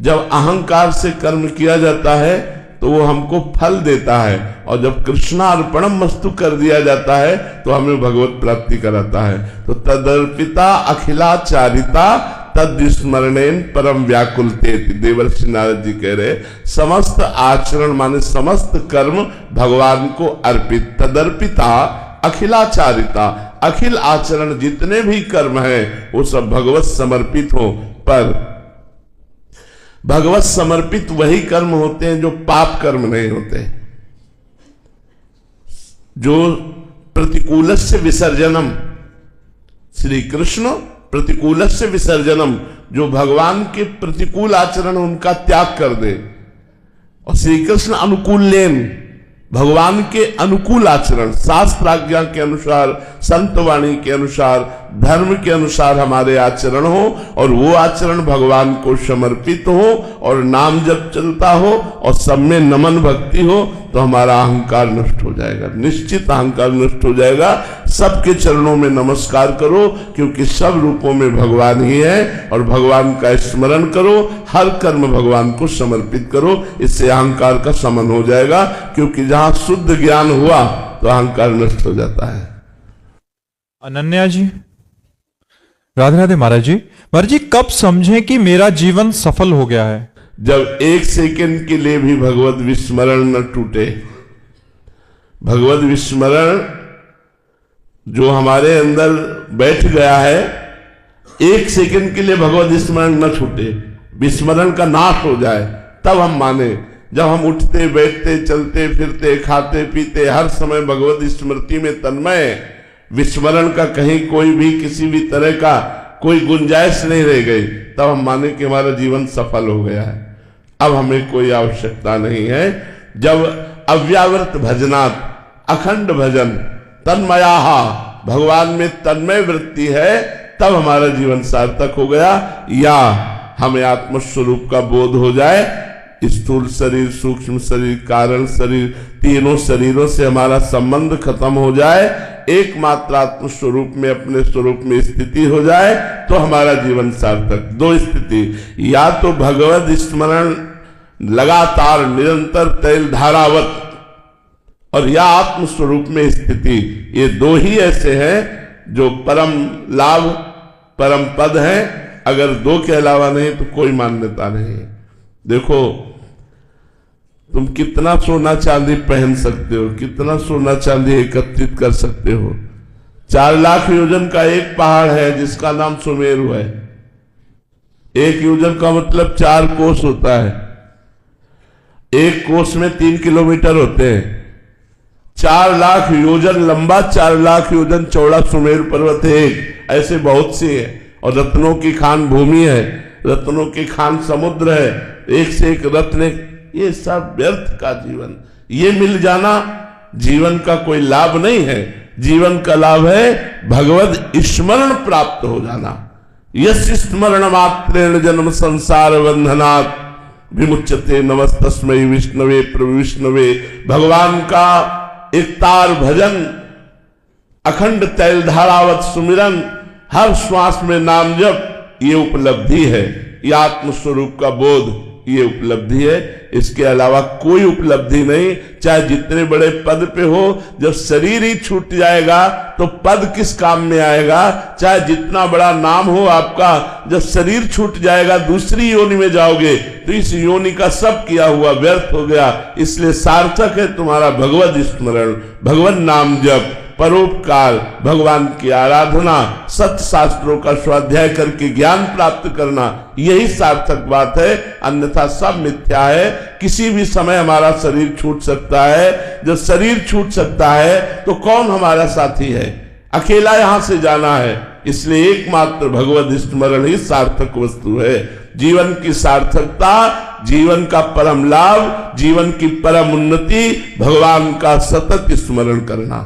जब अहंकार से कर्म किया जाता है तो वो हमको फल देता है और जब कृष्णार्पणम मस्तु कर दिया जाता है तो हमें भगवत प्राप्ति कराता है। तो तदर्पिता अखिलाचारिता तद स्मरणेन परम व्याकुलते। देवर्षि नारद जी कह रहे समस्त आचरण माने समस्त कर्म भगवान को अर्पित। तदर्पिता अखिलाचारिता, अखिल आचरण जितने भी कर्म हैं वो सब भगवत समर्पित हो। पर भगवत समर्पित वही कर्म होते हैं जो पाप कर्म नहीं होते, जो प्रतिकूलस्य विसर्जनम। श्री कृष्ण प्रतिकूलस्य विसर्जनम, जो भगवान के प्रतिकूल आचरण उनका त्याग कर दे, और श्री कृष्ण अनुकूलेन, भगवान के अनुकूल आचरण, शास्त्राज्ञा के अनुसार, संतवाणी के अनुसार, धर्म के अनुसार हमारे आचरण हो और वो आचरण भगवान को समर्पित हो और नाम जब चलता हो और सब में नमन भक्ति हो तो हमारा अहंकार नष्ट हो जाएगा। निश्चित अहंकार नष्ट हो जाएगा। सबके चरणों में नमस्कार करो क्योंकि सब रूपों में भगवान ही है और भगवान का स्मरण करो, हर कर्म भगवान को समर्पित करो। इससे अहंकार का शमन हो जाएगा क्योंकि जहां शुद्ध ज्ञान हुआ तो अहंकार नष्ट हो जाता है। अनन्या जी, राधे राधे महाराज जी। महाराज जी, कब समझें कि मेरा जीवन सफल हो गया है? जब एक सेकंड के लिए भी भगवत विस्मरण न टूटे। भगवत विस्मरण जो हमारे अंदर बैठ गया है, एक सेकंड के लिए भगवत विस्मरण न छूटे, विस्मरण का नाश हो जाए, तब हम माने। जब हम उठते बैठते चलते फिरते खाते पीते हर समय भगवत स्मृति में तन्मय, विस्मरण का कहीं कोई भी किसी भी तरह का कोई गुंजाइश नहीं रह गई, तब हम माने कि हमारा जीवन सफल हो गया है। अब हमें कोई आवश्यकता नहीं है। जब अव्यावृत भजनात्, अखंड भजन, तन्मयाहा, भगवान में तन्मय वृत्ति है, तब हमारा जीवन सार्थक हो गया। या हमें आत्मस्वरूप का बोध हो जाए, स्थूल शरीर, सूक्ष्म शरीर, कारण शरीर, तीनों शरीरों से हमारा संबंध खत्म हो जाए, एकमात्र आत्म स्वरूप में अपने स्वरूप में स्थिति हो जाए, तो हमारा जीवन सार्थक। दो स्थिति, या तो भगवत स्मरण लगातार निरंतर तैल धारावत, और या आत्म स्वरूप में स्थिति। ये दो ही ऐसे हैं जो परम लाभ परम पद है। अगर दो के अलावा नहीं तो कोई मान्यता नहीं है। देखो, तुम कितना सोना चांदी पहन सकते हो, कितना सोना चांदी एकत्रित कर सकते हो। 4 लाख योजन का एक पहाड़ है जिसका नाम सुमेरु है। एक योजन का मतलब 4 कोस होता है। एक कोस में 3 किलोमीटर होते हैं। 4 लाख योजन लंबा, 4 लाख योजन चौड़ा सुमेरु पर्वत है एक। ऐसे बहुत सी है, और रत्नों की खान भूमि है, रत्नों की खान समुद्र है, एक से एक रत्न। ये सब व्यर्थ का जीवन, ये मिल जाना जीवन का कोई लाभ नहीं है। जीवन का लाभ है भगवत स्मरण प्राप्त हो जाना। यस स्मरण मात्रेण जन्म संसार बंधनात् विमुच्यते नमस्तस्मै विष्णवे प्रभु विष्णवे। भगवान का एकतार भजन, अखंड तैल धारावत सुमिरन, हर श्वास में नाम जप, ये उपलब्धि है। ये आत्म स्वरूप का बोध, ये उपलब्धि है। इसके अलावा कोई उपलब्धि नहीं। चाहे जितने बड़े पद पे हो, जब शरीर ही छूट जाएगा तो पद किस काम में आएगा। चाहे जितना बड़ा नाम हो आपका, जब शरीर छूट जाएगा दूसरी योनि में जाओगे तो इस योनि का सब किया हुआ व्यर्थ हो गया। इसलिए सार्थक है तुम्हारा भगवत स्मरण, भगवत नाम जप, परोपकार, भगवान की आराधना, सत्य शास्त्रों का स्वाध्याय करके ज्ञान प्राप्त करना, यही सार्थक बात है। अन्यथा सब मिथ्या है। किसी भी समय हमारा शरीर छूट सकता है। जब शरीर छूट सकता है तो कौन हमारा साथी है? अकेला यहां से जाना है। इसलिए एकमात्र भगवत स्मरण ही सार्थक वस्तु है। जीवन की सार्थकता, जीवन का परम लाभ, जीवन की परम उन्नति, भगवान का सतत स्मरण करना।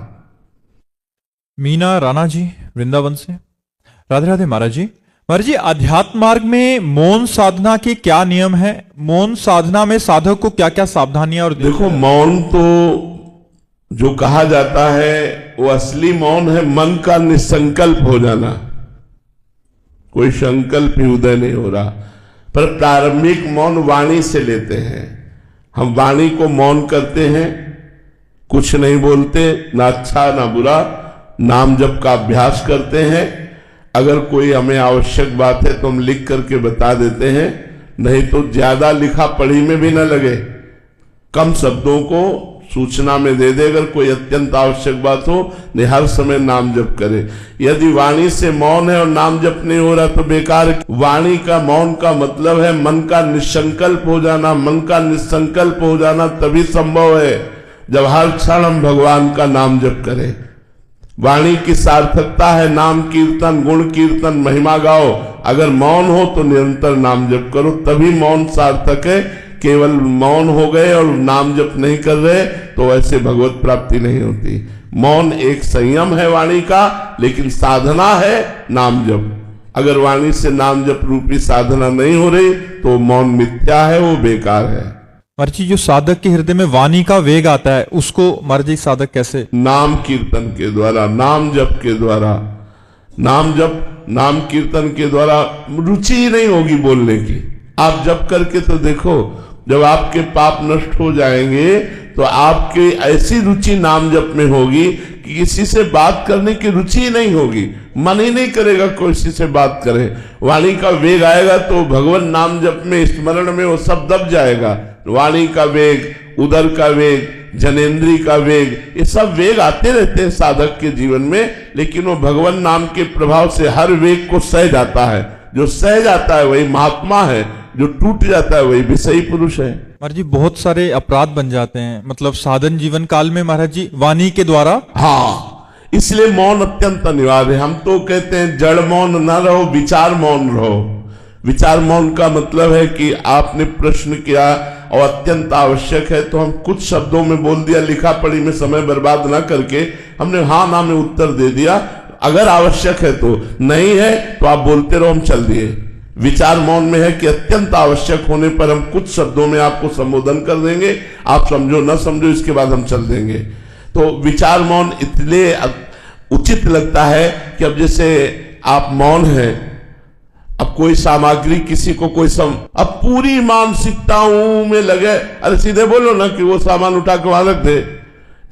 मीना राणा जी, वृंदावन से, राधे राधे महाराज जी। महाराज जी, अध्यात्म मार्ग में मौन साधना के क्या नियम है? मौन साधना में साधक को क्या क्या सावधानियां और देखो, मौन तो जो कहा जाता है वो असली मौन है मन का निसंकल्प हो जाना। कोई संकल्प ही उदय नहीं हो रहा। पर प्रारंभिक मौन वाणी से लेते हैं। हम वाणी को मौन करते हैं, कुछ नहीं बोलते, ना अच्छा ना बुरा, नाम जप का अभ्यास करते हैं। अगर कोई हमें आवश्यक बात है तो हम लिख करके बता देते हैं, नहीं तो ज्यादा लिखा पढ़ी में भी न लगे, कम शब्दों को सूचना में दे दे। अगर कोई अत्यंत आवश्यक बात हो, नहीं हर समय नाम जप करे। यदि वाणी से मौन है और नाम जप नहीं हो रहा तो बेकार। वाणी का मौन का मतलब है मन का निसंकल्प हो जाना। मन का निसंकल्प हो जाना तभी संभव है जब हर क्षण हम भगवान का नाम जप करें। वाणी की सार्थकता है नाम कीर्तन, गुण कीर्तन, महिमा गाओ। अगर मौन हो तो निरंतर नाम जप करो, तभी मौन सार्थक है। केवल मौन हो गए और नाम जप नहीं कर रहे तो ऐसे भगवत प्राप्ति नहीं होती। मौन एक संयम है वाणी का, लेकिन साधना है नाम जप। अगर वाणी से नाम जप रूपी साधना नहीं हो रही तो मौन मिथ्या है, वो बेकार है। महाराज जी, जो साधक के हृदय में वाणी का वेग आता है उसको महाराज जी साधक कैसे? नाम कीर्तन के द्वारा, नाम जप के द्वारा। नाम जप, नाम कीर्तन के द्वारा रुचि ही नहीं होगी बोलने की। आप जप करके तो देखो, जब आपके पाप नष्ट हो जाएंगे तो आपकी ऐसी रुचि नाम जप में होगी कि किसी से बात करने की रुचि ही नहीं होगी, मन ही नहीं करेगा कोई किसी से बात करे। वाणी का वेग आएगा तो भगवान नाम जप में, स्मरण में वो सब दब जाएगा। वाणी का वेग, उदर का वेग, जनेन्द्री का वेग, ये सब वेग आते रहते हैं साधक के जीवन में, लेकिन वो भगवान नाम के प्रभाव से हर वेग को सह जाता है। जो सह जाता है वही महात्मा है, जो टूट जाता है वही विषयी पुरुष है। महाराज जी बहुत सारे अपराध बन जाते हैं, मतलब साधन जीवन काल में महाराज जी वाणी के द्वारा। हाँ, इसलिए मौन अत्यंत अनिवार्य है। हम तो कहते हैं जड़ मौन न रहो, विचार मौन रहो। विचार मौन का मतलब है कि आपने प्रश्न किया और अत्यंत आवश्यक है तो हम कुछ शब्दों में बोल दिया, लिखा पढ़ी में समय बर्बाद ना करके हमने हाँ ना में उत्तर दे दिया। अगर आवश्यक है तो, नहीं है तो आप बोलते रहो, हम चल दिए। विचार मौन में है कि अत्यंत आवश्यक होने पर हम कुछ शब्दों में आपको संबोधन कर देंगे, आप समझो ना समझो, इसके बाद हम चल देंगे। तो विचार मौन इसलिए उचित लगता है कि अब जैसे आप मौन हैं, अब कोई सामग्री किसी को कोई अब पूरी मानसिकताओं में लगे, अरे सीधे बोलो ना कि वो सामान उठा के वहां रख दे,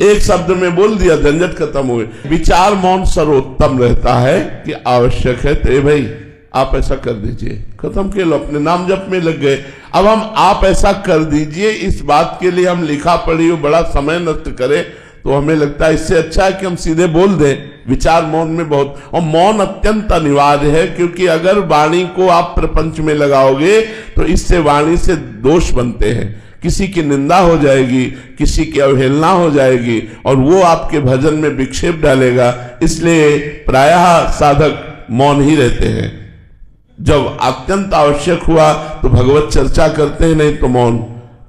एक शब्द में बोल दिया, झंझट खत्म हो गई। विचार मौन सर्वोत्तम रहता है कि आवश्यक है तो भाई आप ऐसा कर दीजिए, खत्म के लो, अपने नाम जप में लग गए। अब हम आप ऐसा कर दीजिए, इस बात के लिए हम लिखा पढ़ी बड़ा समय नष्ट करें तो हमें लगता है इससे अच्छा है कि हम सीधे बोल दें। विचार मौन में बहुत, और मौन अत्यंत अनिवार्य है, क्योंकि अगर वाणी को आप प्रपंच में लगाओगे तो इससे वाणी से दोष बनते हैं, किसी की निंदा हो जाएगी, किसी की अवहेलना हो जाएगी और वो आपके भजन में विक्षेप डालेगा। इसलिए प्रायः साधक मौन ही रहते हैं। जब अत्यंत आवश्यक हुआ तो भगवत चर्चा करते हैं, नहीं तो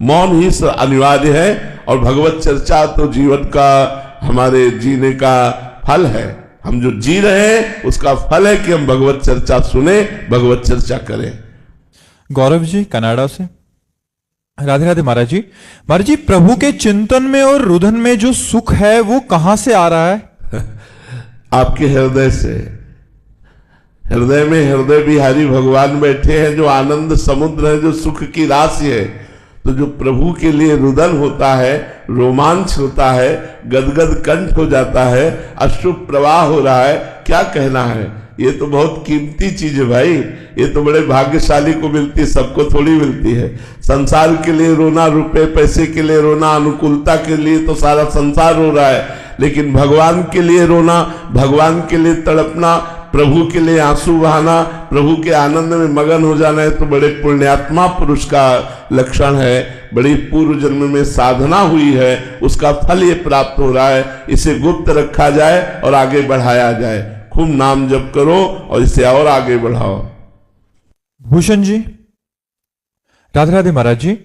मौन ही अनिवार्य है। और भगवत चर्चा तो जीवन का, हमारे जीने का फल है। हम जो जी रहे हैं उसका फल है कि हम भगवत चर्चा सुने, भगवत चर्चा करें। गौरव जी कनाडा से, राधे राधे महाराज जी। महाराज जी प्रभु के चिंतन में और रुदन में जो सुख है वो कहां से आ रहा है? आपके हृदय से। हृदय में हृदय बिहारी भगवान बैठे हैं, जो आनंद समुद्र है, जो सुख की राशि है। तो जो प्रभु के लिए रुदन होता है, रोमांच होता है, गदगद कंठ हो जाता है, अश्रु प्रवाह हो रहा है, क्या कहना है। ये तो बहुत कीमती चीज है भाई, ये तो बड़े भाग्यशाली को मिलती है, सबको थोड़ी मिलती है। संसार के लिए रोना, रुपए पैसे के लिए रोना, अनुकूलता के लिए तो सारा संसार रो रहा है, लेकिन भगवान के लिए रोना, भगवान के लिए तड़पना, प्रभु के लिए आंसू बहाना, प्रभु के आनंद में मगन हो जाना है तो बड़े पुण्यात्मा पुरुष का लक्षण है। बड़ी पूर्व जन्म में साधना हुई है, उसका फल ये प्राप्त हो रहा है। इसे गुप्त रखा जाए और आगे बढ़ाया जाए। खूब नाम जप करो और इसे और आगे बढ़ाओ। भूषण जी, राधे राधे महाराज जी।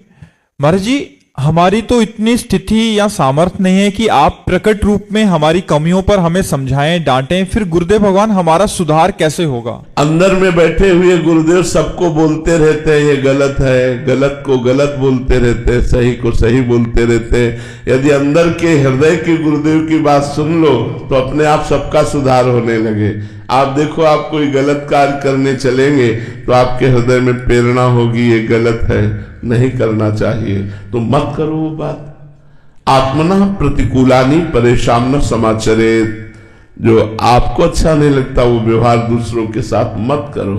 महाराज जी हमारी तो इतनी स्थिति या सामर्थ्य नहीं है कि आप प्रकट रूप में हमारी कमियों पर हमें समझाएं, डांटें, फिर गुरुदेव भगवान हमारा सुधार कैसे होगा? अंदर में बैठे हुए गुरुदेव सबको बोलते रहते हैं ये गलत है, गलत को गलत बोलते रहते हैं, सही को सही बोलते रहते हैं। यदि अंदर के हृदय के गुरुदेव की बात सुन लो तो अपने आप सबका सुधार होने लगे। आप देखो, आप कोई गलत कार्य करने चलेंगे तो आपके हृदय में प्रेरणा होगी ये गलत है, नहीं करना चाहिए, तो मत करो वो बात। आत्मना प्रतिकूलानी परेशान न समाचरेत। जो आपको अच्छा नहीं लगता वो व्यवहार दूसरों के साथ मत करो।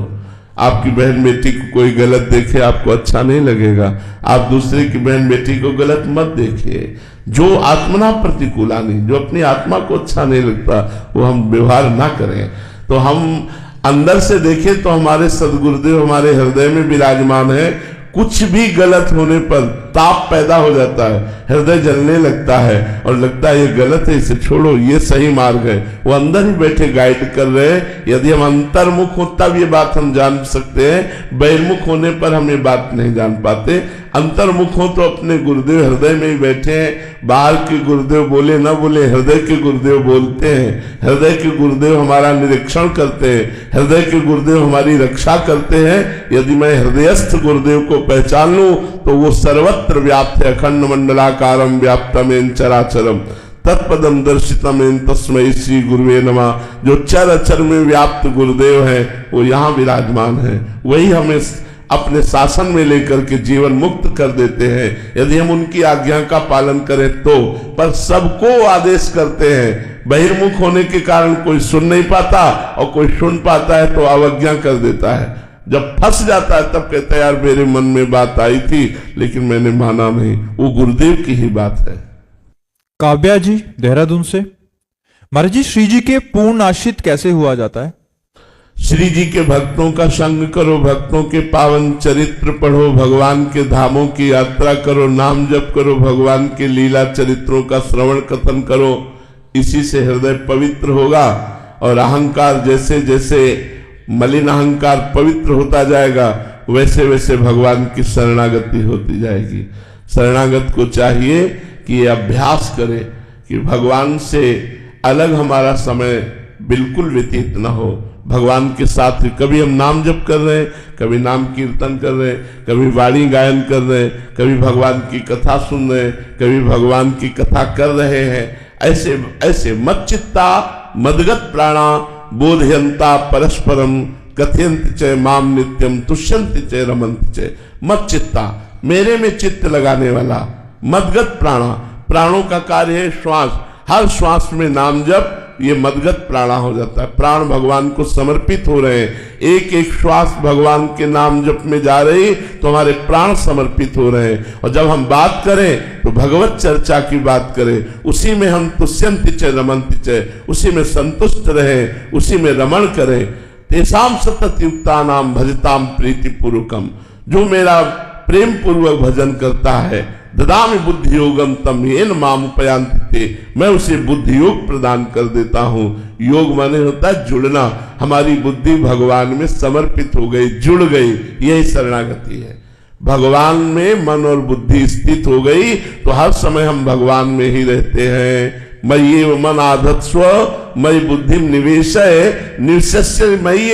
आपकी बहन बेटी को कोई गलत देखे, आपको अच्छा नहीं लगेगा, आप दूसरे की बहन बेटी को गलत मत देखिए। जो आत्मना प्रतिकूलानी, जो अपनी आत्मा को अच्छा नहीं लगता वो हम व्यवहार ना करें। तो हम अंदर से देखें तो हमारे सदगुरुदेव हमारे हृदय में विराजमान है। कुछ भी गलत होने पर ताप पैदा हो जाता है, हृदय जलने लगता है और लगता है ये गलत है, इसे छोड़ो, ये सही मार्ग है। वो अंदर ही बैठे गाइड कर रहे हैं। यदि हम अंतर्मुख हो तब ये बात हम जान सकते हैं, बहिर्मुख होने पर हम ये बात नहीं जान पाते। अंतर्मुख हो तो अपने गुरुदेव हृदय में ही बैठे हैं। बाहर के गुरुदेव बोले ना बोले, हृदय के गुरुदेव बोलते हैं। हृदय के गुरुदेव हमारा निरीक्षण करते हैं, हृदय के गुरुदेव हमारी रक्षा करते हैं। यदि मैं हृदयस्थ गुरुदेव को पहचान लूं तो वो सर्वत्र व्याप्त है। अखंड मंडलाकारम व्याप्तमेन चराचरम तत्पदम दर्शितमेन तस्मै श्री गुरुवे नमः। जो चर अचर में व्याप्त गुरुदेव है वो यहाँ विराजमान है। वही हमें अपने शासन में लेकर के जीवन मुक्त कर देते हैं यदि हम उनकी आज्ञा का पालन करें तो। पर सबको आदेश करते हैं, बहिर्मुख होने के कारण कोई सुन नहीं पाता और कोई सुन पाता है तो अवज्ञा कर देता है। जब फंस जाता है तब कहता है यार मेरे मन में बात आई थी लेकिन मैंने माना नहीं। वो गुरुदेव की ही बात है। काव्या जी देहरादून से, महाराज जी श्री जी के पूर्ण आश्रित कैसे हुआ जाता है? श्री जी के भक्तों का संग करो, भक्तों के पावन चरित्र पढ़ो, भगवान के धामों की यात्रा करो, नाम जप करो, भगवान के लीला चरित्रों का श्रवण कथन करो। इसी से हृदय पवित्र होगा और अहंकार जैसे जैसे मलिन अहंकार पवित्र होता जाएगा वैसे वैसे भगवान की शरणागति होती जाएगी। शरणागत को चाहिए कि ये अभ्यास करे कि भगवान से अलग हमारा समय बिल्कुल व्यतीत न हो। भगवान के साथ कभी हम नाम जप कर रहे हैं, कभी नाम कीर्तन कर रहे हैं, कभी वाणी गायन कर रहे हैं, कभी भगवान की कथा सुन रहे हैं, कभी भगवान की कथा कर रहे हैं। ऐसे ऐसे मच्चित्ता मदगत प्राणा बोधयंता परस्परम कथयंत च माम नित्यम तुष्यंत च रमंत च। मच्चित्ता मेरे में चित्त लगाने वाला, मदगत प्राणा प्राणों का कार्य है श्वास, हर श्वास में नाम जप, ये मदगत प्राणा हो जाता है। प्राण भगवान को समर्पित हो रहे हैं, एक एक श्वास भगवान के नाम जप में जा रही तो हमारे प्राण समर्पित हो रहे हैं। और जब हम बात करें तो भगवत चर्चा की बात करें, उसी में हम तुष्यंति च रमंति च, उसी में संतुष्ट रहे, उसी में रमण करें। तेषाम सतत युक्ता नाम भजताम प्रीति पूर्वकम, जो मेरा प्रेम पूर्वक भजन करता है, ददामि बुद्धि योगम तम येन माम उपयांति ते, मैं उसे बुद्धि योग प्रदान कर देता हूँ। योग माने होता है जुड़ना, हमारी बुद्धि भगवान में समर्पित हो गई, जुड़ गई, यही शरणागति है। भगवान में मन और बुद्धि स्थित हो गई तो हर समय हम भगवान में ही रहते हैं। मयि मन आधत्स्व मयि बुद्धि निवेशय निवस्य मयि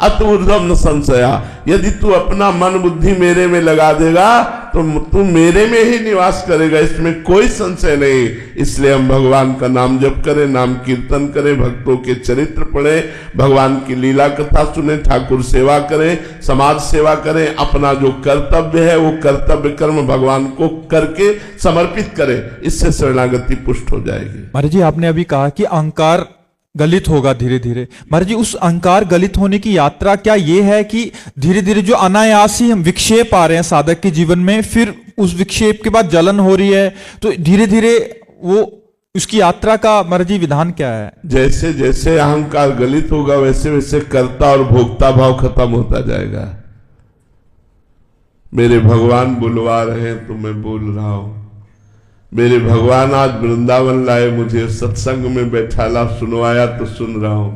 अत ऊर्ध्वम न संशया। यदि तू अपना मन बुद्धि मेरे में लगा देगा तो तू मेरे में ही निवास करेगा, इसमें कोई संशय नहीं। इसलिए हम भगवान का नाम जप करें, नाम कीर्तन करें, भक्तों के चरित्र पढ़ें, भगवान की लीला कथा सुने, ठाकुर सेवा करें, समाज सेवा करें, अपना जो कर्तव्य है वो कर्तव्य कर्म भगवान को करके समर्पित करें। इससे शरणागति पुष्ट हो जाएगी। महाराज जी आपने अभी कहा कि अहंकार गलित होगा धीरे धीरे। महाराज जी उस अहंकार गलित होने की यात्रा क्या ये है कि धीरे धीरे जो अनायास ही हम विक्षेप आ रहे हैं साधक के जीवन में, फिर उस विक्षेप के बाद जलन हो रही है, तो धीरे धीरे वो उसकी यात्रा का महाराज जी विधान क्या है? जैसे जैसे अहंकार गलित होगा वैसे वैसे कर्ता और भोक्ता भाव खत्म होता जाएगा। मेरे भगवान बुलवा रहे हैं तो मैं बोल रहा हूं, मेरे भगवान आज वृंदावन लाए, मुझे सत्संग में बैठाला, सुनवाया तो सुन रहा हूं।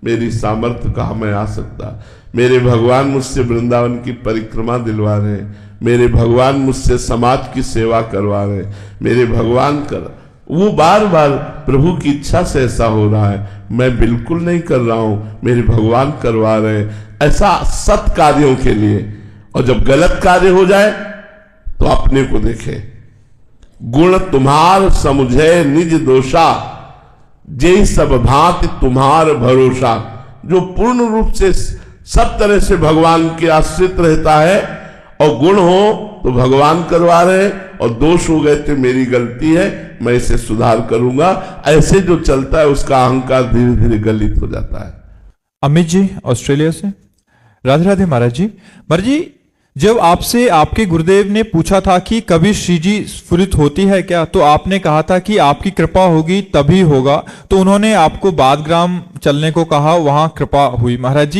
मेरी सामर्थ्य कहाँ मैं आ सकता। मेरे भगवान मुझसे वृंदावन की परिक्रमा दिलवा रहे हैं, मेरे भगवान मुझसे समाज की सेवा करवा रहे हैं, मेरे भगवान कर वो बार बार प्रभु की इच्छा से ऐसा हो रहा है। मैं बिल्कुल नहीं कर रहा हूं, मेरे भगवान करवा रहे हैं, ऐसा सत कार्यों के लिए। और जब गलत कार्य हो जाए तो अपने को देखे। गुण तुम्हार समुझे निज दोषा, जे सब भांति तुम्हार भरोसा। जो पूर्ण रूप से सब तरह से भगवान के आश्रित रहता है और गुण हो तो भगवान करवा रहे, और दोष हो गए तो मेरी गलती है, मैं इसे सुधार करूंगा। ऐसे जो चलता है उसका अहंकार धीरे धीरे गलित हो जाता है। अमित जी ऑस्ट्रेलिया से, राधे राधे महाराज जी। महाराज जी जब आपसे आपके गुरुदेव ने पूछा था कि कभी श्री जी स्फुरित होती है क्या, तो आपने कहा था कि आपकी कृपा होगी तभी होगा, तो उन्होंने आपको बादग्राम चलने को कहा, वहां कृपा हुई। महाराज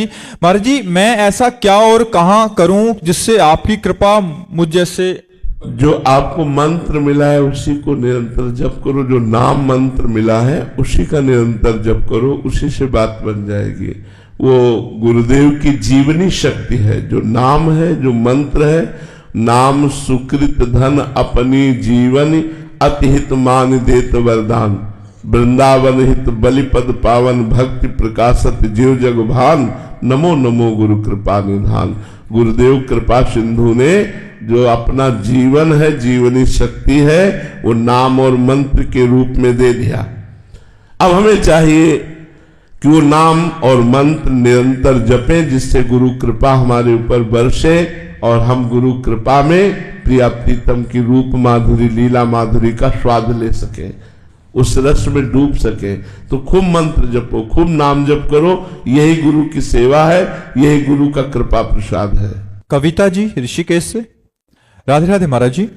जी मैं ऐसा क्या और कहां करूं जिससे आपकी कृपा मुझ जैसे। जो आपको मंत्र मिला है उसी को निरंतर जप करो, जो नाम मंत्र मिला है उसी का निरंतर जप करो, उसी से बात बन जाएगी। वो गुरुदेव की जीवनी शक्ति है, जो नाम है, जो मंत्र है। नाम सुकृत धन अपनी जीवन अतिहित मान देत वरदान, वृंदावन हित बलिपद पावन भक्ति प्रकाशत जीव जग भान, नमो नमो गुरु कृपा निधान। गुरुदेव कृपा सिंधु ने जो अपना जीवन है, जीवनी शक्ति है, वो नाम और मंत्र के रूप में दे दिया। अब हमें चाहिए कि वो नाम और मंत्र निरंतर जपें, जिससे गुरु कृपा हमारे ऊपर बरसे और हम गुरु कृपा में प्रिया प्रीतम की रूप माधुरी लीला माधुरी का स्वाद ले सके। उस रस में डूब सके। तो खूब मंत्र जपो, खूब नाम जप करो, यही गुरु की सेवा है, यही गुरु का कृपा प्रसाद है। कविता जी ऋषिकेश से। राधे राधे महाराज जी।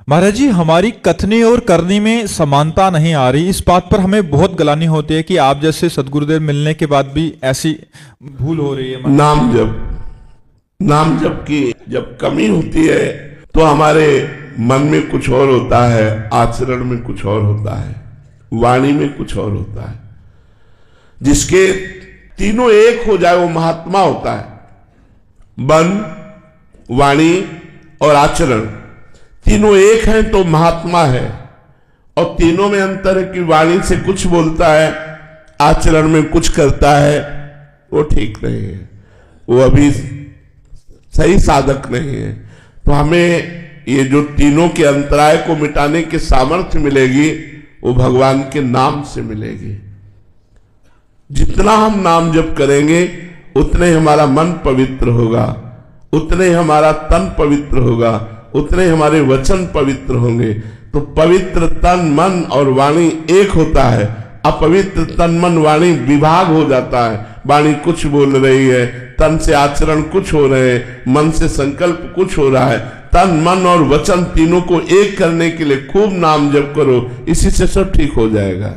महाराज जी, हमारी कथनी और करनी में समानता नहीं आ रही, इस बात पर हमें बहुत गलानी होती है कि आप जैसे सदगुरुदेव मिलने के बाद भी ऐसी भूल हो रही है। नाम जप की जब कमी होती है तो हमारे मन में कुछ और होता है, आचरण में कुछ और होता है, वाणी में कुछ और होता है। जिसके तीनों एक हो जाए वो महात्मा होता है। मन, वाणी और आचरण तीनों एक हैं तो महात्मा है। और तीनों में अंतर है कि वाणी से कुछ बोलता है, आचरण में कुछ करता है, वो ठीक नहीं है, वो अभी सही साधक नहीं है। तो हमें ये जो तीनों के अंतराय को मिटाने की सामर्थ्य मिलेगी वो भगवान के नाम से मिलेगी। जितना हम नाम जप करेंगे उतने हमारा मन पवित्र होगा, उतने हमारा तन पवित्र होगा, उतने हमारे वचन पवित्र होंगे। तो पवित्र तन, मन और वाणी एक होता है। अपवित्र तन, मन, वाणी विभाग हो जाता है। वाणी कुछ बोल रही है, तन से आचरण कुछ हो रहे हैं, मन से संकल्प कुछ हो रहा है। तन, मन और वचन तीनों को एक करने के लिए खूब नाम जप करो, इसी से सब ठीक हो जाएगा।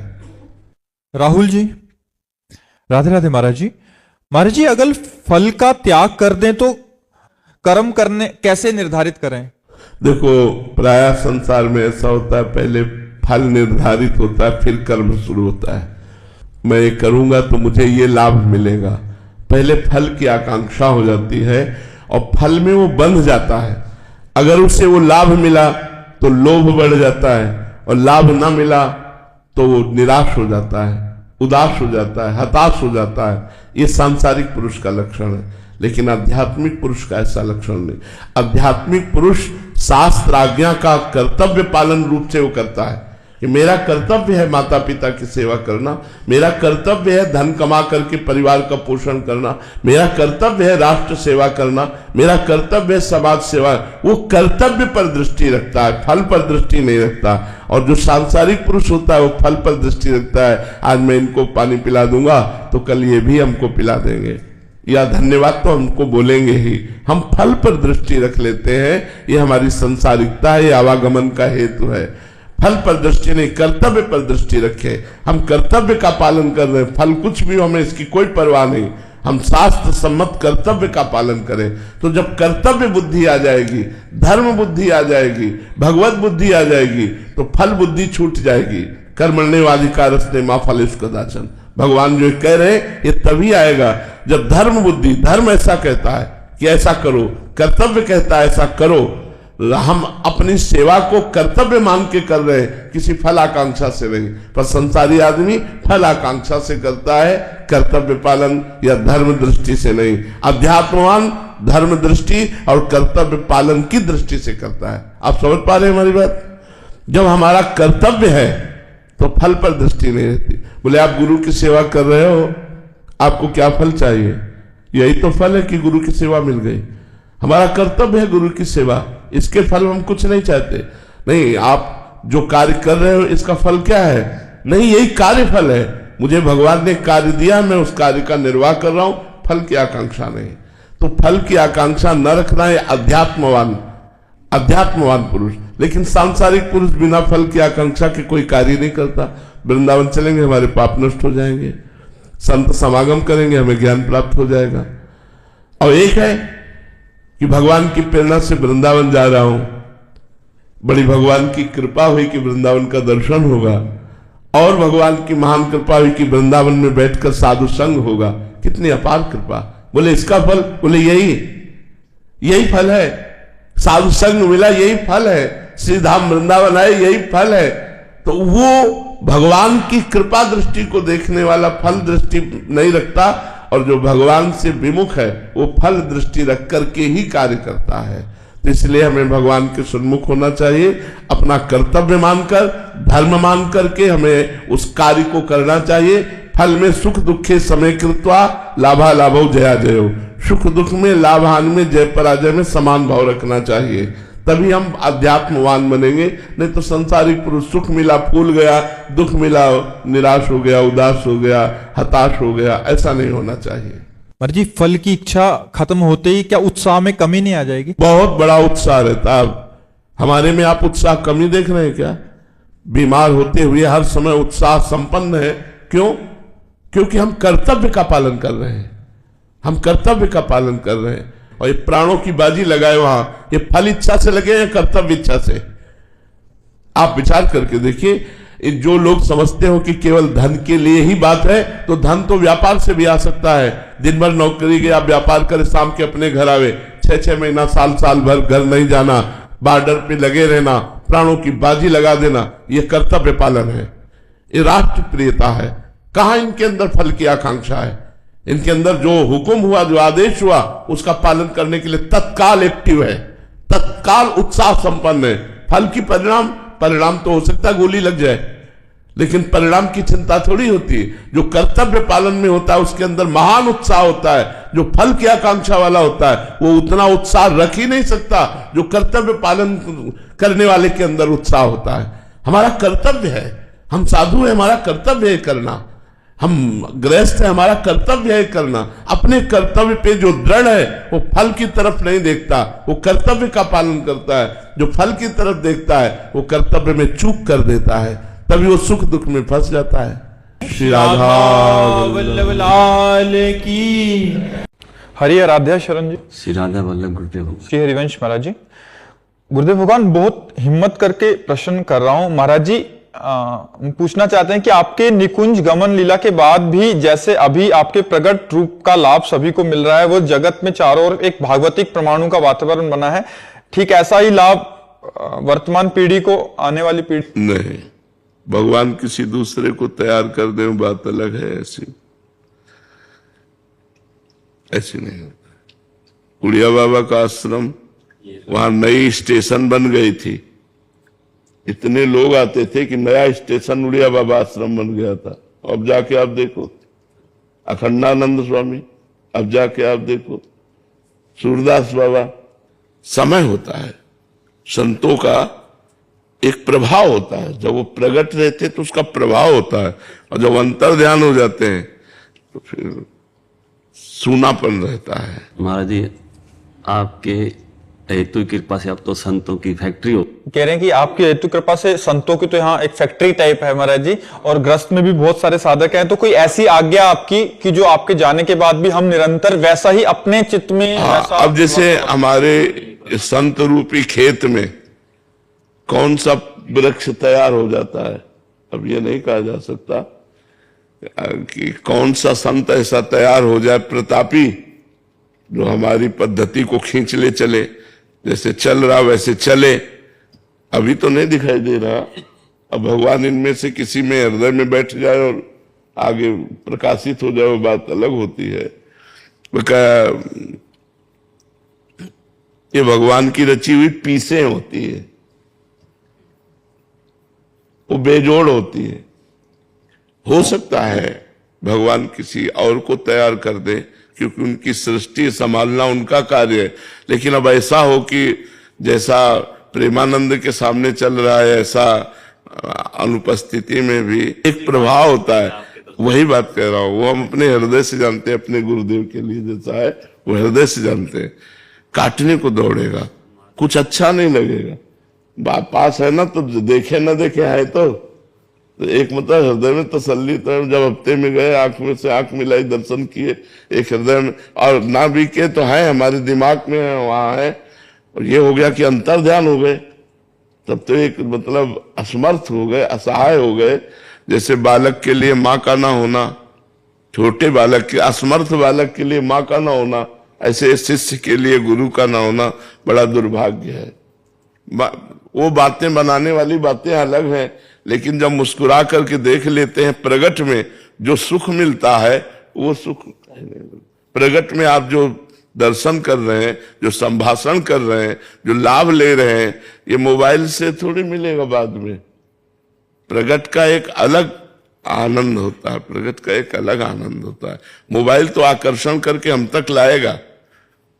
राहुल जी। राधे राधे महाराज जी। महाराज जी, अगर फल का त्याग कर दें तो कर्म करने कैसे निर्धारित करें? देखो, प्राय संसार में ऐसा होता है, पहले फल निर्धारित होता है, फिर कर्म शुरू होता है। मैं ये करूंगा तो मुझे ये लाभ मिलेगा, पहले फल की आकांक्षा हो जाती है और फल में वो बंध जाता है। अगर उससे वो लाभ मिला तो लोभ बढ़ जाता है, और लाभ ना मिला तो वो निराश हो जाता है, उदास हो जाता है, हताश हो जाता है। ये सांसारिक पुरुष का लक्षण है, लेकिन आध्यात्मिक पुरुष का ऐसा लक्षण नहीं। आध्यात्मिक पुरुष शास्त्र आज्ञा का कर्तव्य पालन रूप से वो करता है कि मेरा कर्तव्य है माता पिता की सेवा करना, मेरा कर्तव्य है धन कमा करके परिवार का पोषण करना, मेरा कर्तव्य है राष्ट्र सेवा करना, मेरा कर्तव्य है समाज सेवा। वो कर्तव्य पर दृष्टि रखता है, फल पर दृष्टि नहीं रखता। और जो सांसारिक पुरुष होता है वो फल पर दृष्टि रखता है। आज मैं इनको पानी पिला दूंगा तो कल ये भी हमको पिला देंगे, या धन्यवाद तो हमको बोलेंगे ही। हम फल पर दृष्टि रख लेते हैं, ये हमारी संसारिकता है, ये आवागमन का हेतु है। फल पर दृष्टि नहीं, कर्तव्य पर दृष्टि रखे। हम कर्तव्य का पालन कर रहे हैं, फल कुछ भी हमें इसकी कोई परवाह नहीं। हम शास्त्र सम्मत कर्तव्य का पालन करें। तो जब कर्तव्य बुद्धि आ जाएगी, धर्म बुद्धि आ जाएगी, भगवत बुद्धि आ जाएगी, तो फल बुद्धि छूट जाएगी। कर्मण्येवाधिकारस्ते मा फलेषु कदाचन, भगवान जो कह रहे हैं ये तभी आएगा जब धर्म बुद्धि, धर्म ऐसा कहता है कि ऐसा करो, कर्तव्य कहता है ऐसा करो। हम अपनी सेवा को कर्तव्य मान के कर रहे हैं, किसी फल आकांक्षा से नहीं। पर संसारी आदमी फल आकांक्षा से करता है, कर्तव्य पालन या धर्म दृष्टि से नहीं। अध्यात्मवान धर्म दृष्टि और कर्तव्य पालन की दृष्टि से करता है। आप समझ पा रहे हैं हमारी बात? जब हमारा कर्तव्य है तो फल पर दृष्टि नहीं रहती। बोले आप गुरु की सेवा कर रहे हो, आपको क्या फल चाहिए? यही तो फल है कि गुरु की सेवा मिल गई। हमारा कर्तव्य है गुरु की सेवा, इसके फल हम कुछ नहीं चाहते। नहीं, आप जो कार्य कर रहे हो इसका फल क्या है? नहीं, यही कार्य फल है। मुझे भगवान ने कार्य दिया, मैं उस कार्य का निर्वाह कर रहा हूं, फल की आकांक्षा नहीं। तो फल की आकांक्षा न रखना है अध्यात्मवान पुरुष। लेकिन सांसारिक पुरुष बिना फल की आकांक्षा के कोई कार्य नहीं करता। वृंदावन चलेंगे हमारे पाप नष्ट हो जाएंगे, संत समागम करेंगे हमें ज्ञान प्राप्त हो जाएगा। और एक है कि भगवान की प्रेरणा से वृंदावन जा रहा हूं, बड़ी भगवान की कृपा हुई कि वृंदावन का दर्शन होगा, और भगवान की महान कृपा हुई कि वृंदावन में बैठकर साधु संग होगा। कितनी अपार कृपा। बोले इसका फल? बोले यही फल है। साधु संग मिला, यही फल है। श्री धाम वृंदावन आए, यही फल है। तो वो भगवान की कृपा दृष्टि को देखने वाला फल दृष्टि नहीं रखता, और जो भगवान से विमुख है वो फल दृष्टि रख करके ही कार्य करता है। तो इसलिए हमें भगवान के सन्मुख होना चाहिए, अपना कर्तव्य मानकर, धर्म मान करके हमें उस कार्य को करना चाहिए। फल में सुख दुखे समय कृत्वा लाभा लाभो जया जयो, सुख दुख में, लाभ हानि में, जय पराजय में समान भाव रखना चाहिए। तभी हम अध्यात्मवान बनेंगे। नहीं तो संसारिक पुरुष सुख मिला फूल गया, दुख मिला निराश हो गया, उदास हो गया, हताश हो गया, ऐसा नहीं होना चाहिए। महाराज जी, फल की इच्छा खत्म होते ही क्या उत्साह में कमी नहीं आ जाएगी? बहुत बड़ा उत्साह रहता है। हमारे में आप उत्साह कमी देख रहे हैं क्या? बीमार होते हुए हर समय उत्साह संपन्न है। क्यों? क्योंकि हम कर्तव्य का पालन कर रहे हैं, हम कर्तव्य का पालन कर रहे हैं। और ये प्राणों की बाजी लगाए वहां, ये फल इच्छा से लगे या कर्तव्य इच्छा से? आप विचार करके देखिए। जो लोग समझते हो कि केवल धन के लिए ही बात है, तो धन तो व्यापार से भी आ सकता है। दिन भर नौकरी गया, व्यापार करे, शाम के अपने घर आवे, 6-6 महीना साल भर घर नहीं जाना, बॉर्डर पे लगे रहना, प्राणों की बाजी लगा देना, ये कर्तव्य पालन है, ये राष्ट्र प्रियता है। कहां इनके अंदर फल की आकांक्षा है? इनके अंदर जो हुक्म हुआ, जो आदेश हुआ, उसका पालन करने के लिए तत्काल एक्टिव है, तत्काल उत्साह संपन्न है। फल की परिणाम तो हो सकता है गोली लग जाए, लेकिन परिणाम की चिंता थोड़ी होती है। जो कर्तव्य पालन में होता है उसके अंदर महान उत्साह होता है। जो फल की आकांक्षा वाला होता है वो उतना उत्साह रख ही नहीं सकता जो कर्तव्य पालन करने वाले के अंदर उत्साह होता है। हमारा कर्तव्य है, हम साधु है, हमारा कर्तव्य है करना। हम गृहस्थ है, हमारा कर्तव्य है करना। अपने कर्तव्य पे जो दृढ़ है वो फल की तरफ नहीं देखता, वो कर्तव्य का पालन करता है। जो फल की तरफ देखता है वो कर्तव्य में चूक कर देता है, तभी वो सुख दुख में फंस जाता है। श्री राधा वल्लभ लाल की। हरि आराध्या शरण जी। श्री राधा वल्लभ गुरुदेव। श्री हरिवंश महाराज जी। गुरुदेव भगवान, बहुत हिम्मत करके प्रश्न कर रहा हूं महाराज जी। पूछना चाहते हैं कि आपके निकुंज गमन लीला के बाद भी जैसे अभी आपके प्रगट रूप का लाभ सभी को मिल रहा है, वो जगत में चारों ओर एक भागवतिक परमाणु का वातावरण बना है, ठीक ऐसा ही लाभ वर्तमान पीढ़ी को, आने वाली पीढ़ी? नहीं, भगवान किसी दूसरे को तैयार कर दे बात अलग है, ऐसी नहीं होता। उड़िया बाबा का आश्रम, वहां नई स्टेशन बन गई थी, इतने लोग आते थे कि नया स्टेशन उड़िया बाबा आश्रम बन गया था। अब जाके आप देखो अखंडानंद स्वामी, अब जाके आप देखो सूरदास बाबा। समय होता है, संतों का एक प्रभाव होता है। जब वो प्रकट रहते तो उसका प्रभाव होता है, और जब अंतर ध्यान हो जाते हैं तो फिर सूनापन रहता है। महाराज जी, आपके हेतु कृपा से अब तो संतों की फैक्ट्री हो। कह रहे हैं कि आपकी हेतु कृपा से संतों की तो यहाँ एक फैक्ट्री टाइप है महाराज जी, और ग्रस्त में भी बहुत सारे साधक हैं। तो कोई ऐसी आज्ञा आपकी कि जो आपके जाने के बाद भी हम निरंतर वैसा ही अपने चित्त में वैसा। अब जैसे हमारे संत रूपी खेत में कौन सा वृक्ष तैयार हो जाता है, अब ये नहीं कहा जा सकता कि कौन सा संत ऐसा तैयार हो जाए प्रतापी, जो हमारी पद्धति को खींच ले चले, जैसे चल रहा वैसे चले। अभी तो नहीं दिखाई दे रहा। अब भगवान इनमें से किसी में हृदय में बैठ जाए और आगे प्रकाशित हो जाए, वो बात अलग होती है। ये भगवान की रची हुई पीसें होती है, वो बेजोड़ होती है। हो सकता है भगवान किसी और को तैयार कर दे, क्योंकि उनकी सृष्टि संभालना उनका कार्य है। लेकिन अब ऐसा हो कि जैसा प्रेमानंद के सामने चल रहा है, ऐसा अनुपस्थिति में भी एक प्रभाव होता है। वही बात कह रहा हूं, वो हम अपने हृदय से जानते हैं। अपने गुरुदेव के लिए जैसा है वो हृदय से जानते हैं। काटने को दौड़ेगा, कुछ अच्छा नहीं लगेगा। पास है ना तो देखे ना देखे है तो एक मतलब हृदय में तसल्ली। तो जब हफ्ते में गए, आंख में से आंख मिलाई, दर्शन किए, एक हृदय में, और ना भी के तो है हमारे दिमाग में है, वहां है। और ये हो गया कि अंतर ध्यान हो गए, तब तो एक मतलब असमर्थ हो गए, असहाय हो गए। जैसे बालक के लिए माँ का ना होना, छोटे बालक के, असमर्थ बालक के लिए माँ का ना होना, ऐसे शिष्य के लिए गुरु का ना होना बड़ा दुर्भाग्य है। वो बातें बनाने वाली बातें अलग हैं, लेकिन जब मुस्कुरा करके देख लेते हैं प्रगट में जो सुख मिलता है, वो सुख प्रगट में आप जो दर्शन कर रहे हैं, जो संभाषण कर रहे हैं, जो लाभ ले रहे हैं, ये मोबाइल से थोड़ी मिलेगा बाद में। प्रगट का एक अलग आनंद होता है, प्रगट का एक अलग आनंद होता है। मोबाइल तो आकर्षण करके हम तक लाएगा,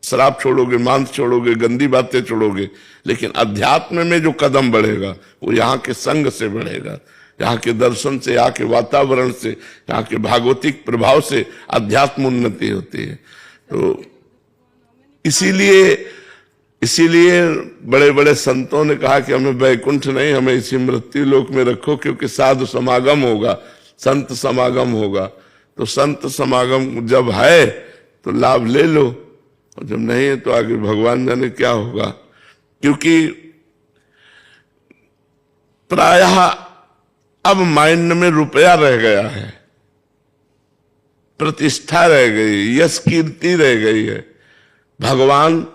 शराब छोड़ोगे, मांस छोड़ोगे, गंदी बातें छोड़ोगे, लेकिन अध्यात्म में जो कदम बढ़ेगा वो यहाँ के संग से बढ़ेगा, यहाँ के दर्शन से, यहाँ के वातावरण से, यहाँ के भागवतिक प्रभाव से अध्यात्म उन्नति होती है। तो इसीलिए बड़े बड़े संतों ने कहा कि हमें वैकुंठ नहीं, हमें इसी मृत्यु लोक में रखो, क्योंकि साधु समागम होगा, संत समागम होगा। तो संत समागम जब है तो लाभ ले लो, और जब नहीं है तो आगे भगवान जाने क्या होगा। क्योंकि प्रायः अब माइंड में रुपया रह गया है, प्रतिष्ठा रह गई, यश कीर्ति रह गई है, भगवान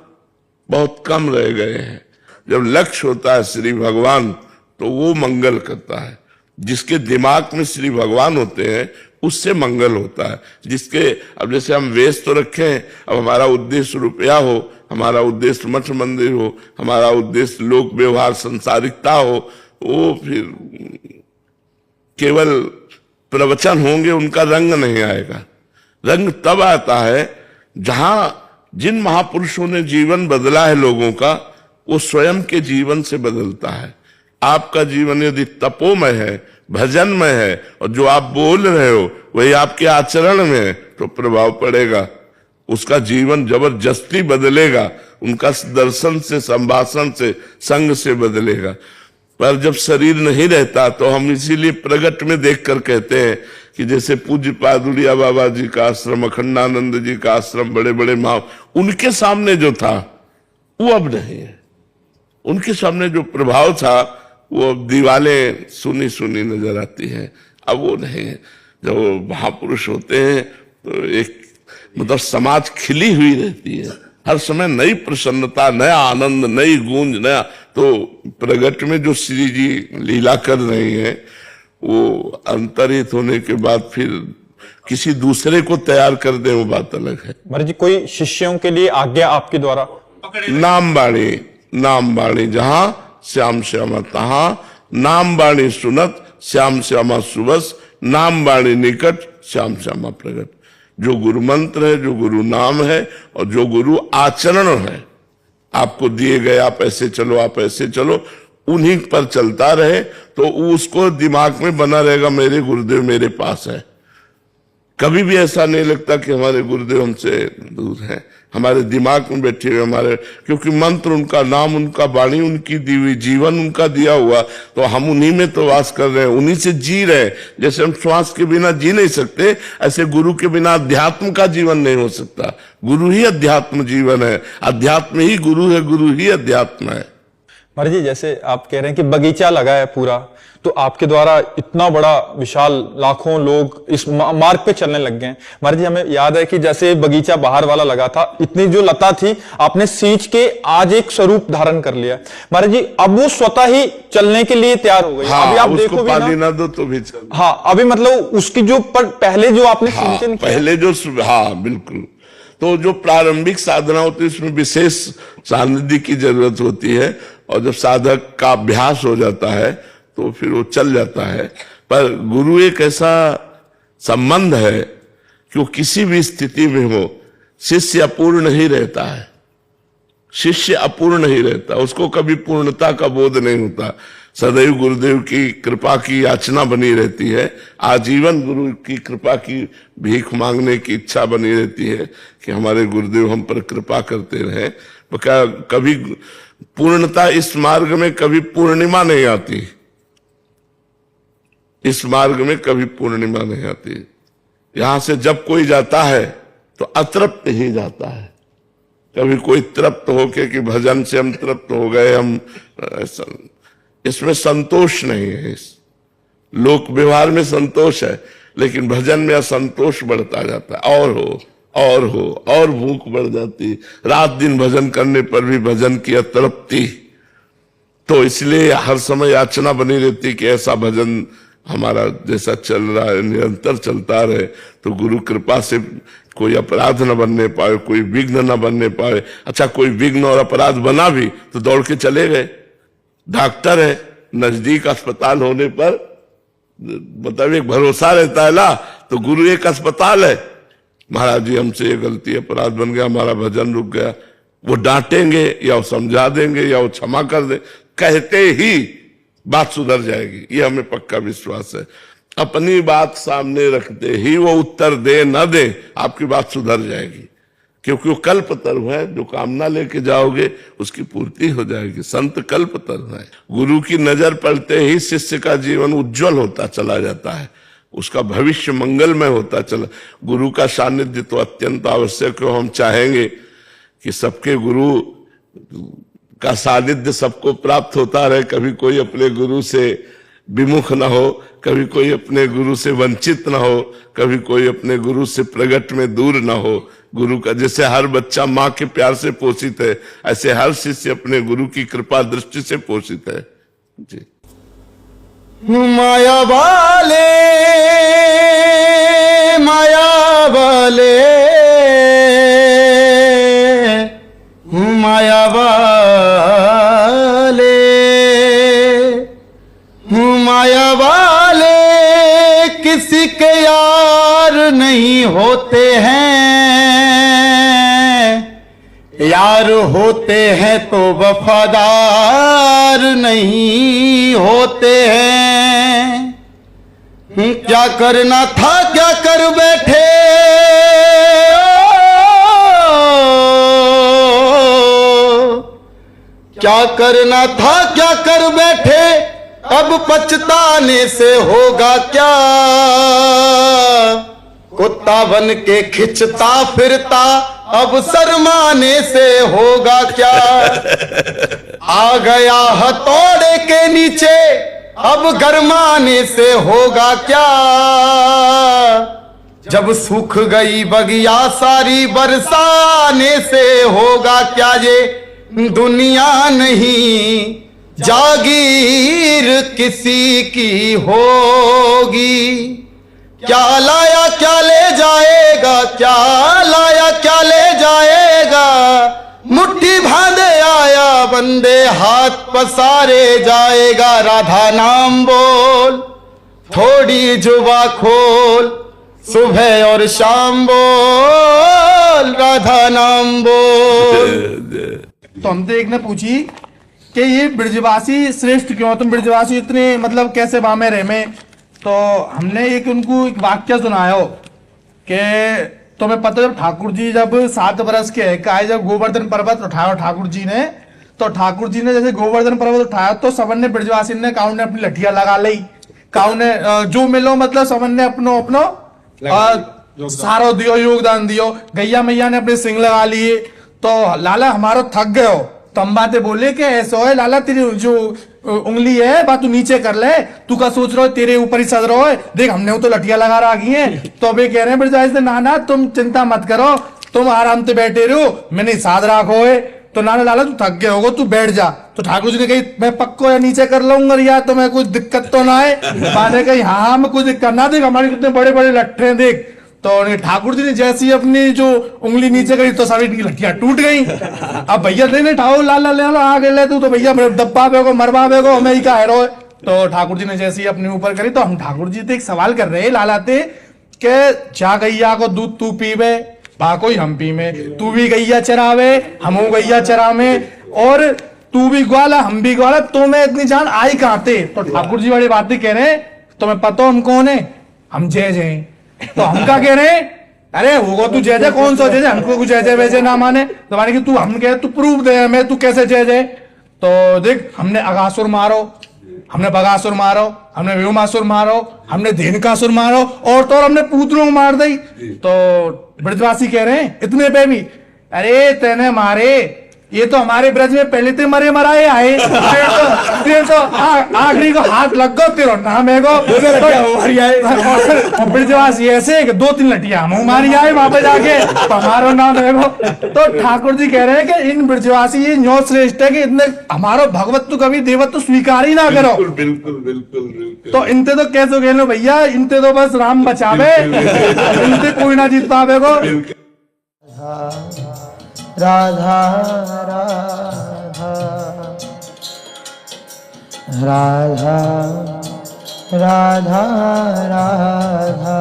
बहुत कम रह गए हैं। जब लक्ष्य होता है श्री भगवान तो वो मंगल करता है। जिसके दिमाग में श्री भगवान होते हैं उससे मंगल होता है। जिसके, अब जैसे हम वेश तो रखें, अब हमारा उद्देश्य रुपया हो, हमारा उद्देश्य मठ मंदिर हो, हमारा उद्देश्य लोक व्यवहार संसारिकता हो, वो फिर केवल प्रवचन होंगे, उनका रंग नहीं आएगा। रंग तब आता है जहां जिन महापुरुषों ने जीवन बदला है लोगों का, वो स्वयं के जीवन से बदलता है। आपका जीवन यदि तपोमय है, भजनमय है, और जो आप बोल रहे हो वही आपके आचरण में है, तो प्रभाव पड़ेगा, उसका जीवन जबरदस्ती बदलेगा, उनका दर्शन से, संभाषण से, संग से बदलेगा। पर जब शरीर नहीं रहता तो हम इसीलिए प्रगट में देखकर कहते हैं कि जैसे पूज्य पादुरिया बाबा जी का आश्रम, अखंडानंद जी का आश्रम, बड़े बड़े महाव, उनके सामने जो था वो अब नहीं है। उनके सामने जो प्रभाव था वो अब दीवालें सुनी सुनी नजर आती हैं, अब वो नहीं है। जब वो महापुरुष होते हैं तो एक मतलब समाज खिली हुई रहती है, हर समय नई प्रसन्नता, नया आनंद, नई गूंज, नया। तो प्रगट में जो श्री जी लीला कर रही है वो अंतरित होने के बाद फिर किसी दूसरे को तैयार कर दे, वो बात अलग है। महाराज जी, कोई शिष्यों के लिए आज्ञा आपके द्वारा? नाम बाणी जहां श्याम श्यामा तहां, नाम बाणी सुनत श्याम श्यामा सुबस, नाम बाणी निकट श्याम श्यामा प्रगट। जो गुरु मंत्र है, जो गुरु नाम है, और जो गुरु आचरण है, आपको दिए गए आप ऐसे चलो, आप ऐसे चलो, उन्हीं पर चलता रहे तो उसको दिमाग में बना रहेगा, मेरे गुरुदेव मेरे पास है। कभी भी ऐसा नहीं लगता कि हमारे गुरुदेव हमसे दूर हैं, हमारे दिमाग में बैठे हुए हमारे, क्योंकि मंत्र उनका, नाम उनका, वाणी उनकी दी हुई, जीवन उनका दिया हुआ, तो हम उन्हीं में तो वास कर रहे हैं, उन्हीं से जी रहे हैं। जैसे हम श्वास के बिना जी नहीं सकते, ऐसे गुरु के बिना अध्यात्म का जीवन नहीं हो सकता। गुरु ही अध्यात्म जीवन है, अध्यात्म ही गुरु है, गुरु ही अध्यात्म है। महाराज जी, जैसे आप कह रहे हैं कि बगीचा लगा है पूरा, तो आपके द्वारा इतना बड़ा विशाल लाखों लोग इस मार्ग पे चलने लग गए हैं। महाराज जी, हमें याद है कि जैसे बगीचा बाहर वाला लगा था, इतनी जो लता थी आपने सींच के आज एक स्वरूप धारण कर लिया। महाराज जी, अब वो स्वतः ही चलने के लिए तैयार हो गई। हाँ, अभी आप उसको देखो पानी ना दो तो भी चल। हाँ, अभी मतलब उसकी जो पहले जो आपने सिंचन किया, पहले जो, हाँ बिल्कुल। तो जो प्रारंभिक साधना होती है उसमें विशेष सानिध्य की जरूरत होती है, और जब साधक का अभ्यास हो जाता है तो फिर वो चल जाता है। पर गुरु एक ऐसा संबंध है कि वो किसी भी स्थिति में हो, शिष्य अपूर्ण ही रहता है, शिष्य अपूर्ण ही रहता, उसको कभी पूर्णता का बोध नहीं होता। सदैव गुरुदेव की कृपा की याचना बनी रहती है, आजीवन गुरु की कृपा की भीख मांगने की इच्छा बनी रहती है कि हमारे गुरुदेव हम पर कृपा करते रहे। क्या कभी पूर्णता इस मार्ग में कभी पूर्णिमा नहीं आती, इस मार्ग में कभी पूर्णिमा नहीं आती। यहां से जब कोई जाता है तो अतृप्त ही जाता है, कभी कोई तृप्त होके कि भजन से हम तृप्त हो गए, हम ऐसा, इसमें संतोष नहीं है। इस लोक व्यवहार में संतोष है, लेकिन भजन में असंतोष बढ़ता जाता है, और भूख बढ़ जाती, रात दिन भजन करने पर भी भजन की अतृप्ति। तो इसलिए हर समय याचना बनी रहती कि ऐसा भजन हमारा जैसा चल रहा है निरंतर चलता रहे, तो गुरु कृपा से कोई अपराध न बनने पाए, कोई विघ्न न बनने पाए। अच्छा, कोई विघ्न और अपराध बना भी तो दौड़ के चले गए। डॉक्टर है, नजदीक अस्पताल होने पर मतलब एक भरोसा रहता है ना, तो गुरु एक अस्पताल है, महाराज जी हमसे ये गलती अपराध बन गया, हमारा भजन रुक गया, वो डांटेंगे या वो समझा देंगे या वो क्षमा कर दे, कहते ही बात सुधर जाएगी, ये हमें पक्का विश्वास है। अपनी बात सामने रखते ही वो उत्तर दे न दे, आपकी बात सुधर जाएगी, क्योंकि वो कल्पतरु है। जो कामना लेके जाओगे उसकी पूर्ति हो जाएगी। संत कल्पतरु है। गुरु की नजर पड़ते ही शिष्य का जीवन उज्जवल होता चला जाता है, उसका भविष्य मंगलमय होता चला। गुरु का सानिध्य तो अत्यंत आवश्यक है। हम चाहेंगे कि सबके गुरु का सानिध्य सबको प्राप्त होता रहे, कभी कोई अपने गुरु से विमुख न हो, कभी कोई अपने गुरु से वंचित न हो, कभी कोई अपने गुरु से प्रगट में दूर न हो। गुरु का जैसे हर बच्चा माँ के प्यार से पोषित है, ऐसे हर शिष्य अपने गुरु की कृपा दृष्टि से पोषित है जी। माया वाले माया वाले माया वाले माया वाले किसी के यार नहीं होते हैं, यार होते हैं तो वफादार नहीं होते हैं। क्या करना था क्या कर बैठे, क्या करना था क्या कर बैठे, अब पछताने से होगा क्या। कुत्ता बन के खिंचता फिरता, अब शर्माने से होगा क्या। आ गया हथौड़े के नीचे, अब गरमाने से होगा क्या। जब सूख गई बगिया सारी, बरसाने से होगा क्या। ये दुनिया नहीं जागीर किसी की होगी। क्या लाया क्या ले जाएगा, क्या लाया क्या ले जाएगा। मुट्ठी बांधे आया बंदे, हाथ पसारे जाएगा। राधा नाम बोल, थोड़ी जुबा खोल, सुबह और शाम बोल, राधा नाम बोल। तो हमसे एक ने पूछी कि ये ब्रजवासी श्रेष्ठ क्यों, तुम ब्रजवासी इतने मतलब कैसे बामे रहे में। तो हमने उनको एक वाक्य सुनाया कि तुम्हें पता, जब ठाकुर जी जब 7 बरस के है, जब गोवर्धन पर्वत उठाया ठाकुर जी ने, तो ठाकुर जी ने जैसे गोवर्धन पर्वत उठाया तो सबन ने ब्रजवासी ने काउन ने अपनी लठिया लगा ली, काउन ने जो मिलो मतलब सबन ने अपनो सारो दियो, योगदान दियो। गैया मैया ने अपने सिंग लगा लिए। तो लाला हमारो थक गए हो, तो हम बातें बोले कि ऐसा है लाला, तेरी जो उंगली है बात तू नीचे कर ले, तू का सोच रहा है तेरे ऊपर ही सज रहा है, देख हमने तो लठिया लगा रखी है। तो अभी कह रहे हैं ब्रजवासी ना ना तुम चिंता मत करो, तुम आराम से बैठे रहो, मैंने साध रखो है। तो नाना लाला तू थक गए होगा, तू बैठ जा। तो ठाकुर जी ने कही मैं पक्को या नीचे कर लूंगा या तो मैं कुछ दिक्कत तो ना है। मैंने कही हाँ मैं कुछ दिक्कत ना, देख हमारे कितने बड़े बड़े लट्ठे देख। तो ठाकुर जी ने जैसी अपनी जो उंगली नीचे करी तो सारी लठियां टूट गई। अब भैया नहीं ठाओ लाला ले आ गए तू तो भैया दब्बा बेगो मरवा बेगो हमें ही का है। तो ठाकुर जी ने जैसे ही अपने ऊपर करी, तो हम ठाकुर जी से एक सवाल कर रहे लालाते के जा गैया को दूध तू पीवे बाको ही हम पीवे, तू भी गैया चरावे हम गैया चरावे, और तू भी ग्वाला हम भी ग्वाला, तो मैं इतनी जान आई कहाँ थे। तो ठाकुर जी वाली बातें कह रहे तुम्हें पता हम कौन है, हम जय जय। तो हम क्या कह रहे हैं, अरे होगा तू जय जय, कौन सा जय जय, हमको कुछ जय जय वैसे ना माने। तो माने कि तू हम कह तू प्रूफ दे हमें, तू कैसे जय जय। तो देख हमने अगासुर मारो, हमने बगासुर मारो, हमने व्योमासुर मारो, हमने धेनुकासुर मारो, और तो हमने पूतलों को मार दी। तो ब्रजवासी कह रहे हैं इतने पे भी, अरे तेने मारे ये तो हमारे ब्रज में पहले ते मरे मराए आए, तो आखिरी को हाथ लग गो तेरो नाम है गो। ब्रजवासी ऐसे 2-3 लठिया मुंह मारी आए वहां पे जाके, हमारो नाम है गो। तो ठाकुर जी कह रहे हैं कि इन ब्रजवासी ये न्यो श्रेष्ठ है कि इतने हमारो भगवत तो कभी देवत तो स्वीकार ही ना करो। बिल्कुल। तो इनते तो कैसे कह लो भैया, इनते तो बस राम बचावे, इनते कोई ना जीत पावे गो। राधा राधा राधा राधा